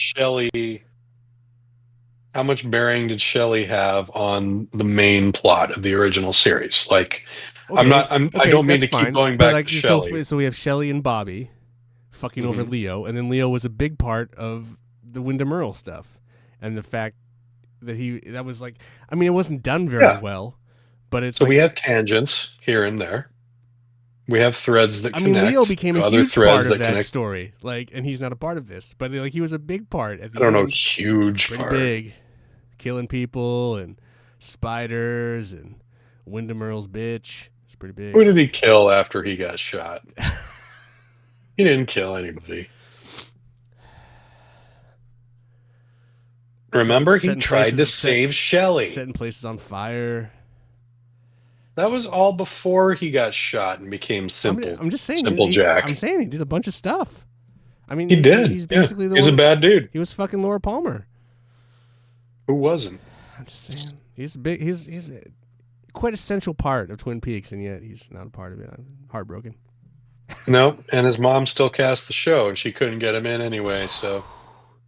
Shelley have on the main plot of the original series? Like I don't mean
that's
to keep
fine.
going
But
back
like,
to Shelley.
So we have Shelley and Bobby fucking over
Mhm.
Leo, and then Leo was a big part of the Wyndham Earl stuff, and the fact that that was like, I mean, it wasn't done very
Yeah.
well, but it's
So
like,
we have tangents here and there. We have threads that
I mean,
connect.
Leo became
to
a
other
huge
threads
part of
that
that
connect.
story, like, and he's not a part of this, but like he was a big part at the
I don't know,
end.
huge
Pretty
part.
big, killing people and spiders and Wyndham Earl's bitch. It's pretty big.
Who did he kill after he got shot? He didn't kill anybody. Remember, he
Setting
tried to
places-
save Shelley.
Setting places on fire.
That was all before he got shot and became simple.
I'm just saying,
Simple
dude,
Jack.
I'm saying he did a bunch of stuff. I mean,
He did.
He's
yeah.
basically the
He's
one.
a bad dude.
He was fucking Laura Palmer.
Who wasn't?
I'm just saying, he's big. He's a quite essential part of Twin Peaks, and yet he's not a part of it. I'm heartbroken.
No, and his mom still cast the show, and she couldn't get him in anyway. So,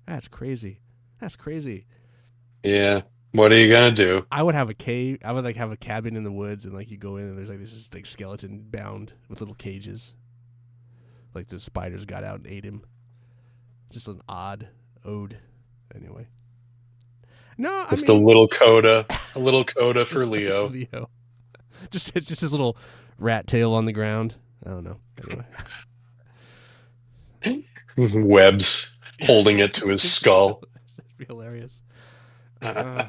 That's crazy. That's crazy.
yeah, what are you gonna do?
I would have a cave. I would like have a cabin in the woods, and like you go in, and there's like this like skeleton bound with little cages. Like the spiders got out and ate him. Just an odd ode. Anyway. No, I
Just
mean,
a little coda for
just
Leo.
Leo. Just his little rat tail on the ground. I don't know. Anyway.
Webs holding it to his skull.
That'd be hilarious. No,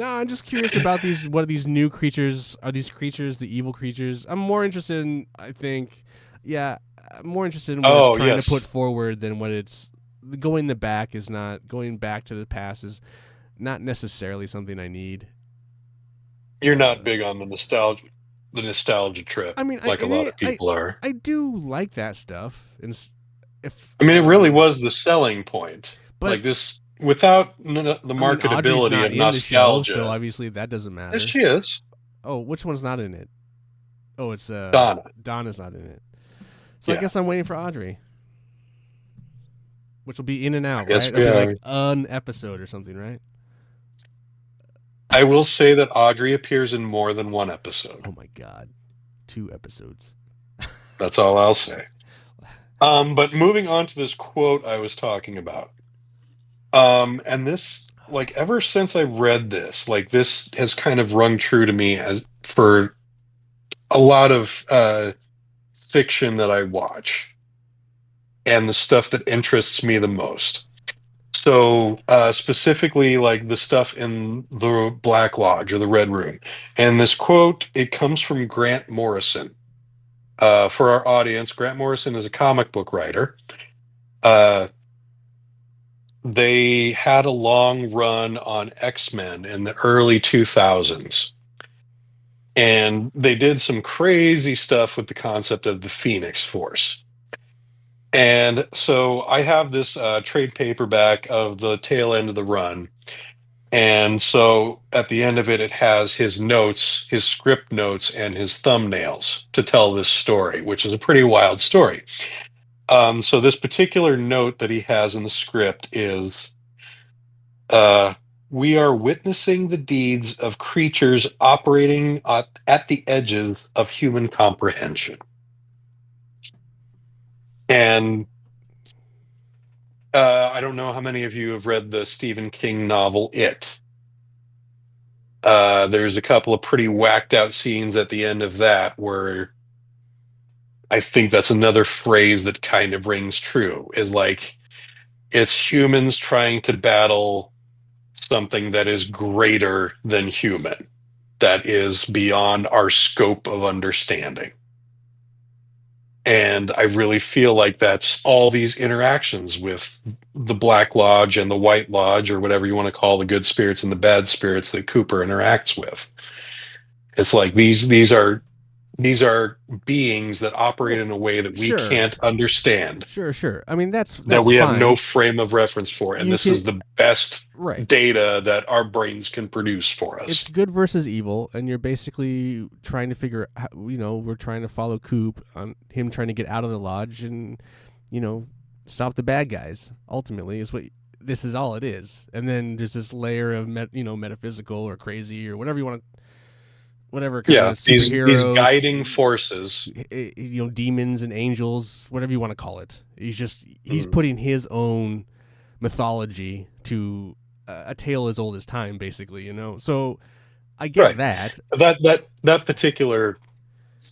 I'm just curious about these. What are these new creatures? Are these creatures the evil creatures? I'm more interested in. I think, yeah, I'm more interested in what
Oh,
it's trying
yes.
to put forward than what it's going the back is not going back to the past is not necessarily something I need.
You're not big on the nostalgia trip
I mean,
like a lot of people are.
I do like that stuff, and if
I mean, it really was the selling point.
but
Like this, without the
I mean, Audrey's
marketability
not
of
in the show, so
nostalgia.
obviously that doesn't
Yes,
matter.
she is.
Oh, which one's not in it? Oh, it's
Donna.
Donna's not in it. So I
Yeah,
guess I'm waiting for Audrey, which will be in and
I
out, right?
guess
It'll
we
be
are.
like an episode or something, right?
I will say that Audrey appears in more than one episode.
Oh my god, 2 episodes.
That's all I'll say. But moving on to this quote I was talking about. And this, like, ever since I read this, like, this has kind of rung true to me as for a lot of fiction that I watch and the stuff that interests me the most. So, specifically, like the stuff in the Black Lodge or the Red Room. And this quote, it comes from Grant Morrison. For our audience, Grant Morrison is a comic book writer. They had a long run on X-Men in the early 2000s. And they did some crazy stuff with the concept of the Phoenix Force. And so I have this trade paperback of the tail end of the run. And so at the end of it, it has his notes, his script notes, and his thumbnails to tell this story, which is a pretty wild story. So this particular note that he has in the script is, we are witnessing the deeds of creatures operating at the edges of human comprehension. And I don't know how many of you have read the Stephen King novel It. There's a couple of pretty whacked out scenes at the end of that where I think that's another phrase that kind of rings true, is like it's humans trying to battle something that is greater than human, that is beyond our scope of understanding. And I really feel like that's all these interactions with the Black Lodge and the White Lodge, or whatever you want to call the good spirits and the bad spirits that Cooper interacts with. It's like these are beings that operate in a way that we
Sure.
can't understand,
Sure. I mean,
that
that's
we have
fine.
no frame of reference for, and
You
this
can-
is the best
Right.
data that our brains can produce for us.
It's good versus evil, and you're basically trying to figure out, we're trying to follow Coop on him trying to get out of the lodge and, stop the bad guys. Ultimately, is what this is all it is. And then there's this layer of metaphysical or crazy or whatever you want to, whatever kind
Yeah,
of
these
superheroes,
guiding forces.
demons and angels, whatever you want to call it. He's
Mhm.
putting his own mythology to a tale as old as time, basically. So I get
Right.
that.
That particular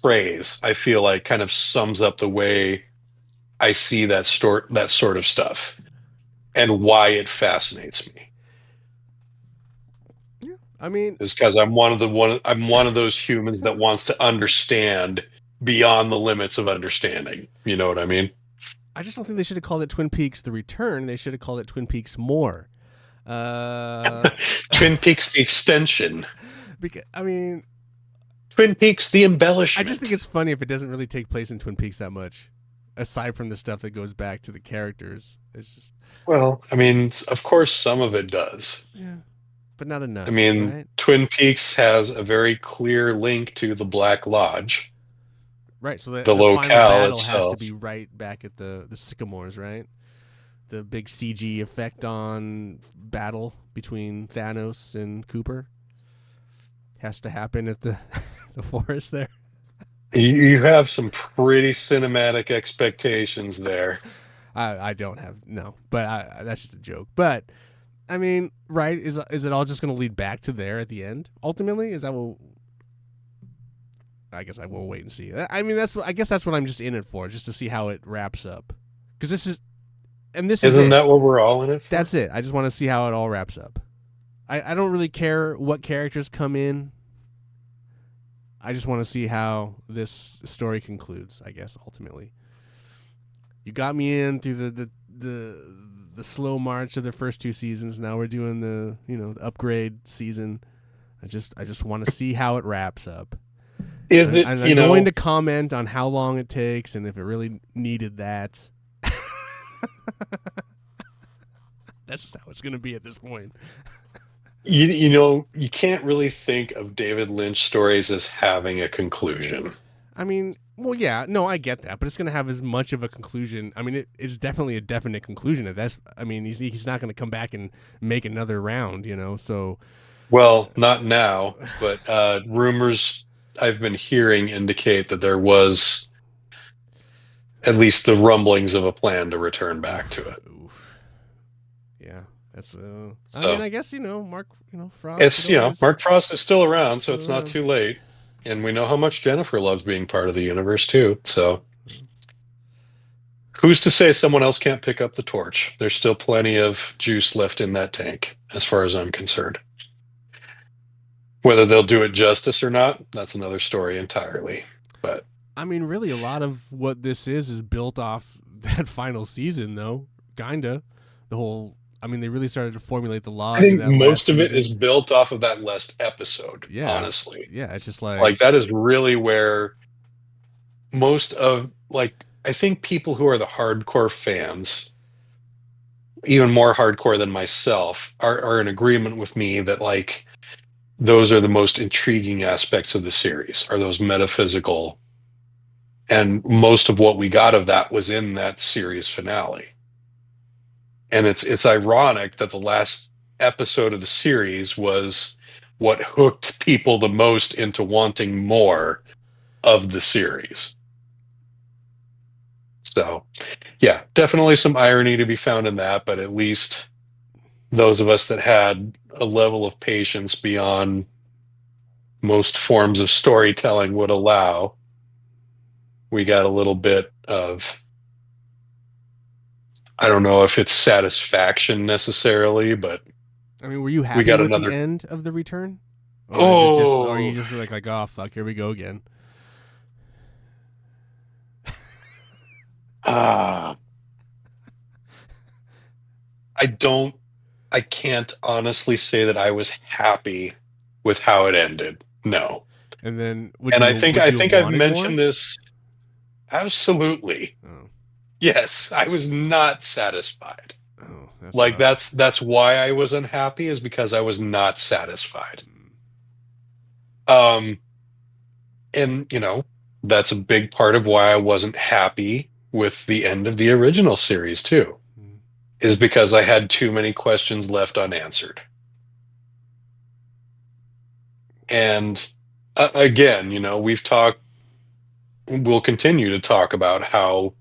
phrase, I feel like, kind of sums up the way I see that sort of stuff and why it fascinates me.
Yeah, I mean,
Is because I'm one of those humans that wants to understand beyond the limits of understanding. You know what I mean?
I just don't think they should have called it Twin Peaks: The Return. They should have called it Twin Peaks More.
Twin Peaks the extension.
Because I mean,
Twin Peaks the embellishment.
I just think it's funny if it doesn't really take place in Twin Peaks that much, aside from the stuff that goes back to the characters. It's just,
well, I mean, of course, some of it does.
yeah, but not enough.
I mean,
right?
Twin Peaks has a very clear link to the Black Lodge.
Right, so the
locale
final battle
itself.
has to be right back at the Sycamores, right? The big CG effect on battle between Thanos and Cooper has to happen at the the forest there.
You have some pretty cinematic expectations there.
I don't have no, but that's just a joke. But I mean, right? Is it all just going to lead back to there at the end? Ultimately, is that what? I guess I will wait and see. I mean, I guess that's what I'm just in it for, just to see how it wraps up. Because
Isn't that what we're all in it for?
That's it. I just want to see how it all wraps up. I don't really care what characters come in. I just want to see how this story concludes, I guess, ultimately. You got me in through the slow march of the first 2 seasons. Now we're doing the the upgrade season. I just want to see how it wraps up.
Is
And
it,
I'm going to comment on how long it takes and if it really needed that. That's how it's going to be at this point.
you can't really think of David Lynch stories as having a conclusion.
I mean, well, yeah, no, I get that, but it's going to have as much of a conclusion. I mean, it's definitely a definite conclusion. That's, I mean, he's not going to come back and make another round, So,
Well, not now, but rumors I've been hearing indicate that there was at least the rumblings of a plan to return back to it.
oof. Yeah, that's. I mean,
So
I guess Mark, Frost.
it's Mark Frost is still around, so
Still
it's not
around.
too late. And we know how much Jennifer loves being part of the universe too. So who's to say someone else can't pick up the torch? There's still plenty of juice left in that tank, as far as I'm concerned. Whether they'll do it justice or not, that's another story entirely. But
I mean, really, a lot of what this is built off that final season, though. Kinda, the whole. I mean, they really started to formulate the
I
lodge in
think
that last
most of it
season.
is built off of that last episode,
Yeah,
honestly.
yeah. It's just
Like that is really where most of I think people who are the hardcore fans, even more hardcore than myself, are in agreement with me that those are the most intriguing aspects of the series, are those metaphysical, and most of what we got of that was in that series finale. And it's ironic that the last episode of the series was what hooked people the most into wanting more of the series. So, yeah, definitely some irony to be found in that, but at least those of us that had a level of patience beyond most forms of storytelling would allow, we got a little bit of, I don't know if it's satisfaction necessarily, but
I mean, were you
we
happy
got
with
another.
the end of the return, or is it just, or are you
Oh,
just like, oh fuck, here we go again?
ah, I don't, I can't honestly say that I was happy with how it ended. No.
And then
And
would
I
you have
think I've
wanted
mentioned
more?
this absolutely.
Oh,
Yes, I was not satisfied.
oh, that's
Like
rough.
that's why I was unhappy, is because I was not satisfied. Um and that's a big part of why I wasn't happy with the end of the original series too,
Mm.
is because I had too many questions left unanswered. And again, we'll continue to talk about how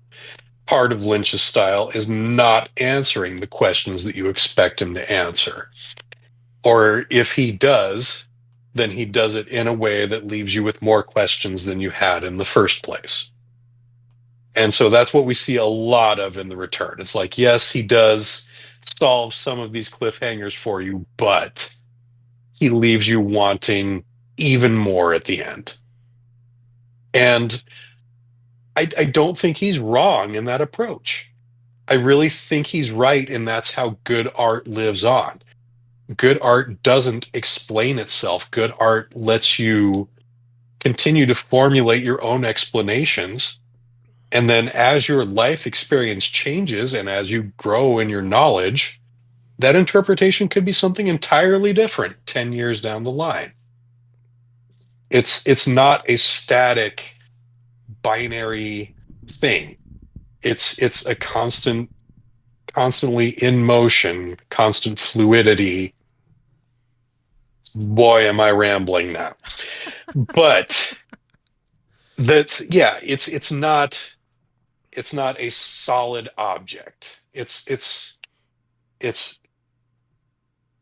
part of Lynch's style is not answering the questions that you expect him to answer. Or if he does, then he does it in a way that leaves you with more questions than you had in the first place. And so that's what we see a lot of in The Return. It's like, yes, he does solve some of these cliffhangers for you, but he leaves you wanting even more at the end. And I don't think he's wrong in that approach. I really think he's right, and that's how good art lives on. Good art doesn't explain itself. Good art lets you continue to formulate your own explanations. And then as your life experience changes and as you grow in your knowledge, that interpretation could be something entirely different 10 years down the line. It's not a static binary thing. It's a constantly in motion, constant fluidity. Boy, am I rambling now. But it's not a solid object. It's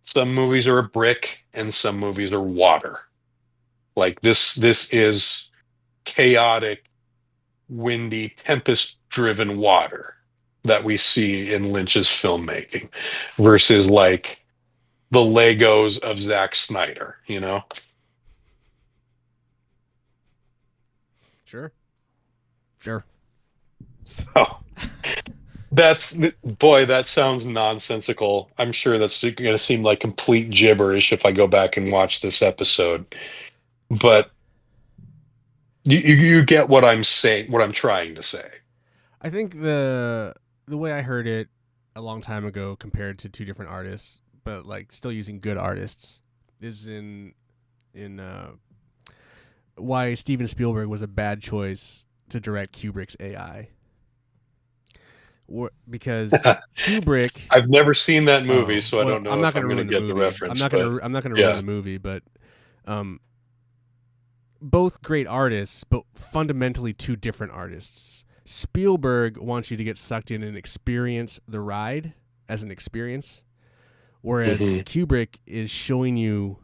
some movies are a brick and some movies are water. Like this is chaotic, windy, tempest-driven water that we see in Lynch's filmmaking versus the Legos of Zack Snyder.
Sure. Sure.
Oh, That's boy, that sounds nonsensical. I'm sure that's going to seem like complete gibberish if I go back and watch this episode. But you get what I'm saying, what I'm trying to say.
I think the way I heard it a long time ago, compared to two different artists, but like still using good artists, is in why Steven Spielberg was a bad choice to direct Kubrick's AI. Because Kubrick.
I've never seen that movie,
Oh
so I
well,
don't
I'm
know
not
if
going
I'm
to
going to
ruin the
get the
movie. I'm
reference.
not
But
going to. I'm not going to ruin
yeah,
the movie, but um, both great artists, but fundamentally two different artists. Spielberg wants you to get sucked in and experience the ride as an experience, whereas
hmm
Kubrick is showing you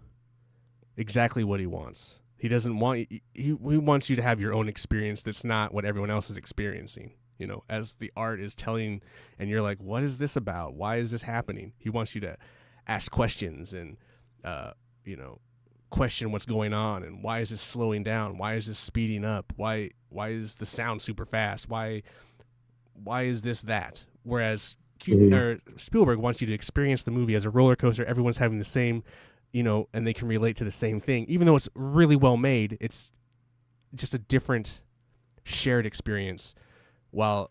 exactly what he wants. He doesn't want he wants you to have your own experience that's not what everyone else is experiencing. You know, as the art is telling, and you're like, what is this about? Why is this happening? He wants you to ask questions and, you know, question what's going on and why is this slowing down? Why is this speeding up? Why is the sound super fast? Why is this that? Whereas
hmm
Spielberg wants you to experience the movie as a roller coaster. Everyone's having the same, you know, and they can relate to the same thing, even though it's really well made. It's just a different shared experience. While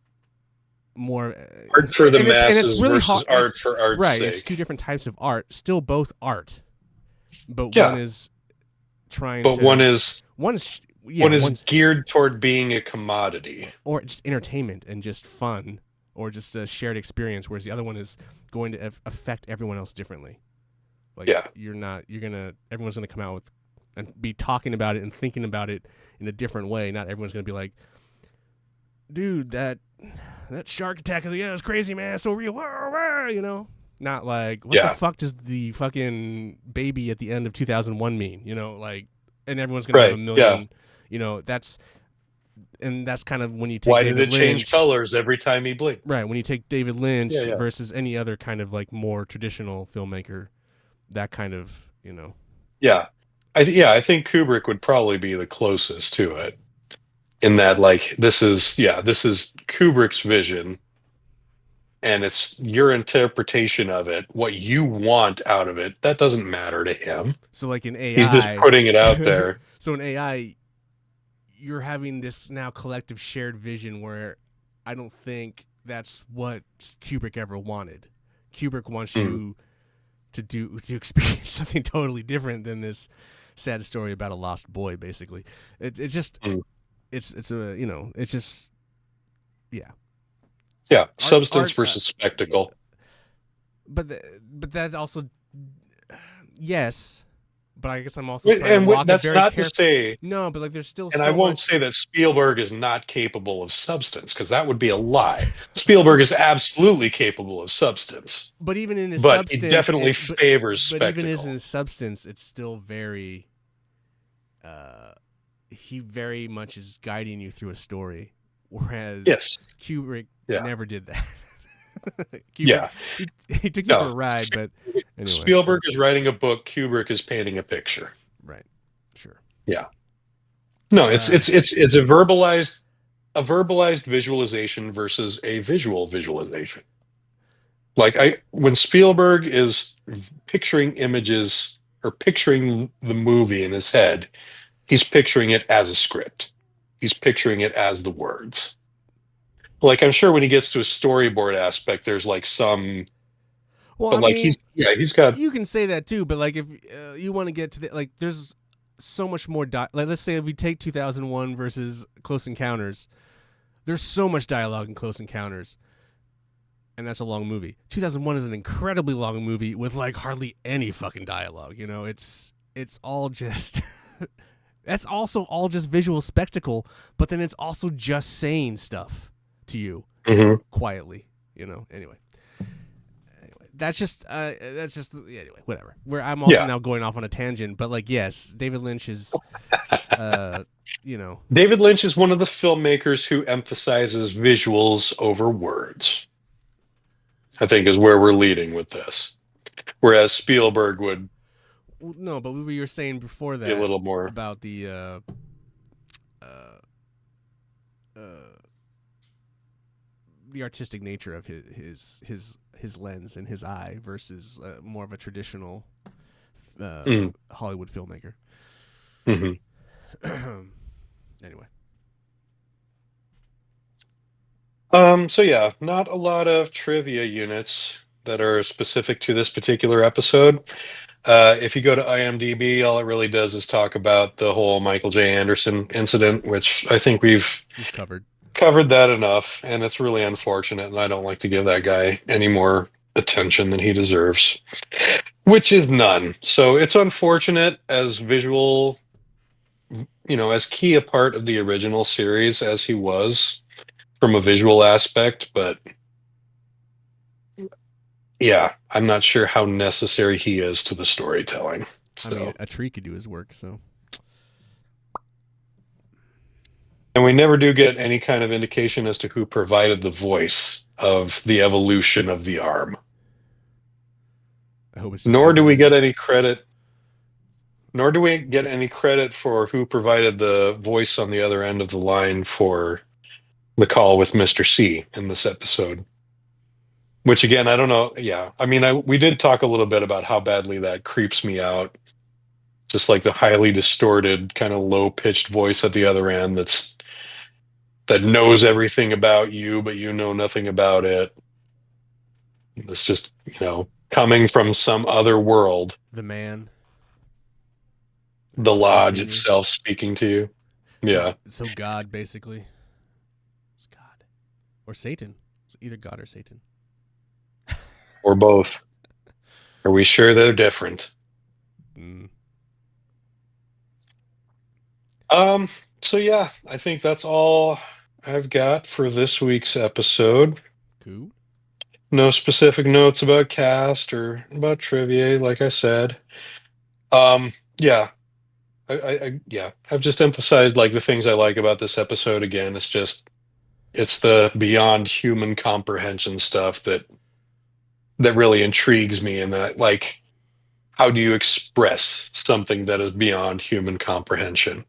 more,
Art for the
and it's
masses
really
versus
hard. And it's
art for art's
right. It's two
sake.
different types of art, still both art, but one
Yeah,
is trying
but one
to
is
one's yeah
one is
one
geared toward being a commodity.
or just entertainment and just fun or just a shared experience, whereas the other one is going to affect everyone else differently. Like
Yeah,
everyone's gonna come out with and be talking about it and thinking about it in a different way. Not everyone's gonna be like, dude, that shark attack of the was crazy, man, so real, you know. Not like, what the
yeah,
fuck does the fucking baby at the end of 2001 mean, you know, like, and everyone's gonna have a
right. Yeah.
million, you know, that's kind of when you take
Why did
David
it change
Lynch.
colors every time he blinked?
Right, when you take David
Yeah,
Lynch
yeah,
versus any other kind of like more traditional filmmaker, that kind of, you know.
yeah. I think Kubrick would probably be the closest to it in that, like, this is Kubrick's vision, and it's your interpretation of it, what you want out of it. That doesn't matter to him.
So like in
He's just
AI,
putting it out there.
so in AI, you're having this now collective shared vision where I don't think that's what Kubrick ever wanted. Kubrick wants
Mm,
you to experience something totally different than this sad story about a lost boy. Basically, it just
mm.
it's a, you know, it's just, yeah,
Yeah, substance
art
versus
yeah,
spectacle.
but that also, yes, but I guess I'm also trying to walk it
That's
very
not to
careful.
say,
No, but like there's still
and I
so
won't
much.
say that Spielberg is not capable of substance, because that would be a lie. Spielberg is absolutely capable of substance,
But even in his
but he
substance,
definitely favors
but even in
spectacle.
his substance, it's still very. Uh, he very much is guiding you through a story, whereas
Yes.
Kubrick
Yeah.
never did that. Kubrick,
Yeah.
he took you for
No.
a ride, but anyway,
Spielberg is writing a book. Kubrick is painting a picture.
right, sure.
Yeah. No,
Uh,
it's a verbalized visualization versus a visual visualization. Like, when Spielberg is picturing images or picturing the movie in his head, he's picturing it as a script. He's picturing it as the words. Like, I'm sure when he gets to a storyboard aspect, there's like some,
well, I
but like
mean,
he's got.
you can say that too, but like if you want to get to the, like, there's so much more. Like, let's say if we take 2001 versus Close Encounters, there's so much dialogue in Close Encounters, and that's a long movie. 2001 is an incredibly long movie with like hardly any fucking dialogue. You know, it's all just that's also all just visual spectacle, but then it's also just saying stuff to you
Mhm.
quietly. You know. Anyway, that's just anyway, whatever. Where I'm also
Yeah.
now going off on a tangent, but like, yes, David Lynch is you know,
David Lynch is one of the filmmakers who emphasizes visuals over words, I think is where we're leading with this. Whereas Spielberg would
no, but we were saying before
be a
that
little more.
about the uh, the artistic nature of his lens and his eye versus more of a traditional Hollywood filmmaker.
Mm-hmm.
Anyway.
So yeah, not a lot of trivia units that are specific to this particular episode. If you go to IMDb, all it really does is talk about the whole Michael J. Anderson incident, which I think we've covered that enough, and it's really unfortunate, and I don't like to give that guy any more attention than he deserves, which is none. So it's unfortunate as visual, as key a part of the original series as he was from a visual aspect, but yeah, I'm not sure how necessary he is to the storytelling. So.
I mean, a tree could do his work, so.
And we never do get any kind of indication as to who provided the voice of the evolution of the arm.
I hope it's
Nor do we get any credit for who provided the voice on the other end of the line for the call with Mr. C in this episode. Which again, I don't know. Yeah, I mean, we did talk a little bit about how badly that creeps me out. Just like the highly distorted, kind of low-pitched voice at the other end that knows everything about you, but you know nothing about it. It's just, coming from some other world.
The man.
The lodge itself speaking to you. Yeah.
So God, basically. It's God. Or Satan. It's either God or Satan.
Or both. Are we sure they're different? So yeah, I think that's all I've got for this week's episode.
Cool.
No specific notes about cast or about trivia, like I said. Yeah. I've just emphasized like the things I like about this episode again. It's the beyond human comprehension stuff that really intrigues me, and that, like, how do you express something that is beyond human comprehension?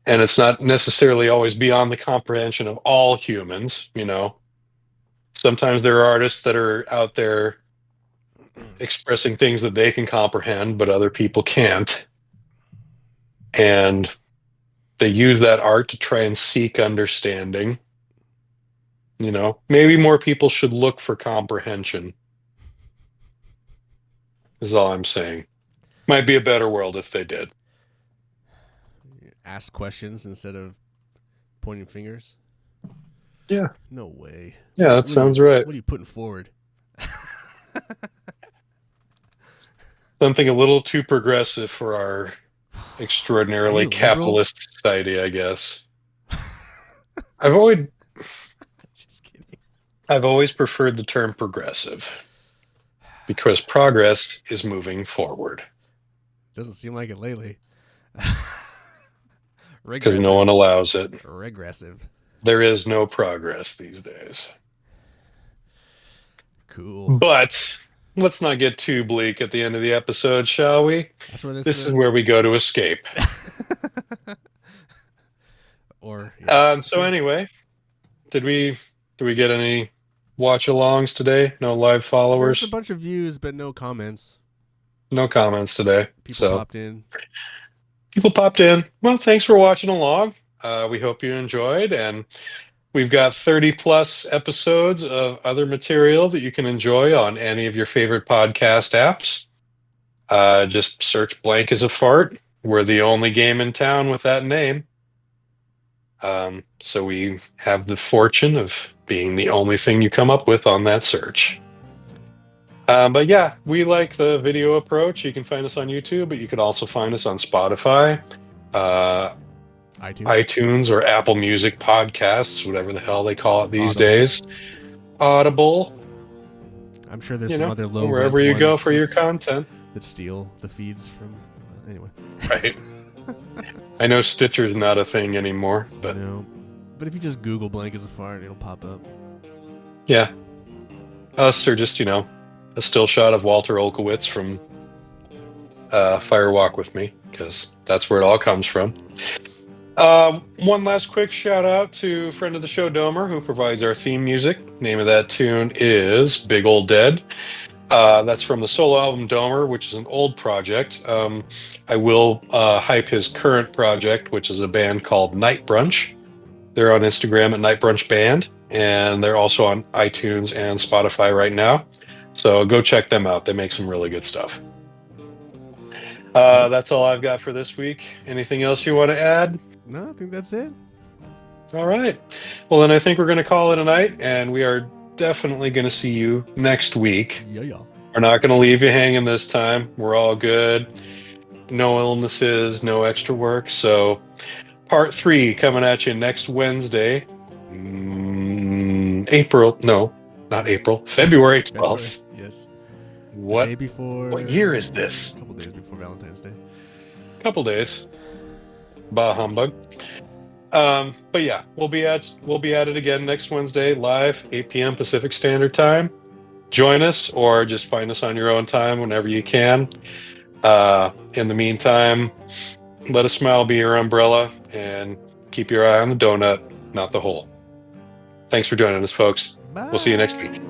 And it's not necessarily always beyond the comprehension of all humans, Sometimes there are artists that are out there expressing things that they can comprehend, but other people can't. And they use that art to try and seek understanding. Maybe more people should look for comprehension. Is all I'm saying. Might be a better world if they did.
Ask questions instead of pointing fingers?
Yeah.
No way.
Yeah, that sounds right.
What are you putting forward?
Something a little too progressive for our extraordinarily capitalist society, I guess. I've always preferred the term progressive because progress is moving forward.
Doesn't seem like it lately.
Because no one allows it.
Regressive.
There is no progress these days.
Cool.
But let's not get too bleak at the end of the episode, shall we?
That's where
this is where we go to escape. So anyway, do we get any watch-alongs today? No live followers?
There's a bunch of views, but no comments.
No comments today.
People popped in.
People popped in. Well, thanks for watching along. We hope you enjoyed, and we've got 30 plus episodes of other material that you can enjoy on any of your favorite podcast apps. Just search Blank as a Fart. We're the only game in town with that name. So we have the fortune of being the only thing you come up with on that search. But yeah, we like the video approach. You can find us on YouTube, but you can also find us on Spotify, iTunes or Apple Music Podcasts, whatever the hell they call it these days. Audible.
I'm sure there's some other low
wherever you go for your content
that steal the feeds from. Anyway,
right. I know Stitcher's not a thing anymore, but
no. But if you just Google Blank as a Fart, it'll pop up.
Yeah. Us or just a still shot of Walter Olkowitz from Fire Walk with Me, because that's where it all comes from. One last quick shout out to friend of the show Domer, who provides our theme music. Name of that tune is Big Old Dead. That's from the solo album Domer, which is an old project. I will hype his current project, which is a band called Night Brunch. They're on Instagram at Night Brunch Band, and they're also on iTunes and Spotify right now. So go check them out. They make some really good stuff. That's all I've got for this week. Anything else you want to add?
No, I think that's it.
All right. Well, then I think we're going to call it a night, and we are definitely going to see you next week.
Yeah.
We're not going to leave you hanging this time. We're all good. No illnesses, no extra work. So, part 3 coming at you next Wednesday. February 12th.
Yes.
What?
The day before.
What year is this?
A couple days before Valentine's Day.
Couple days. Bah humbug. But yeah, we'll be at it again next Wednesday, live, 8 p.m. Pacific Standard Time. Join us, or just find us on your own time whenever you can. In the meantime, let a smile be your umbrella, and keep your eye on the donut, not the hole. Thanks for joining us, folks.
Bye.
We'll see you next week.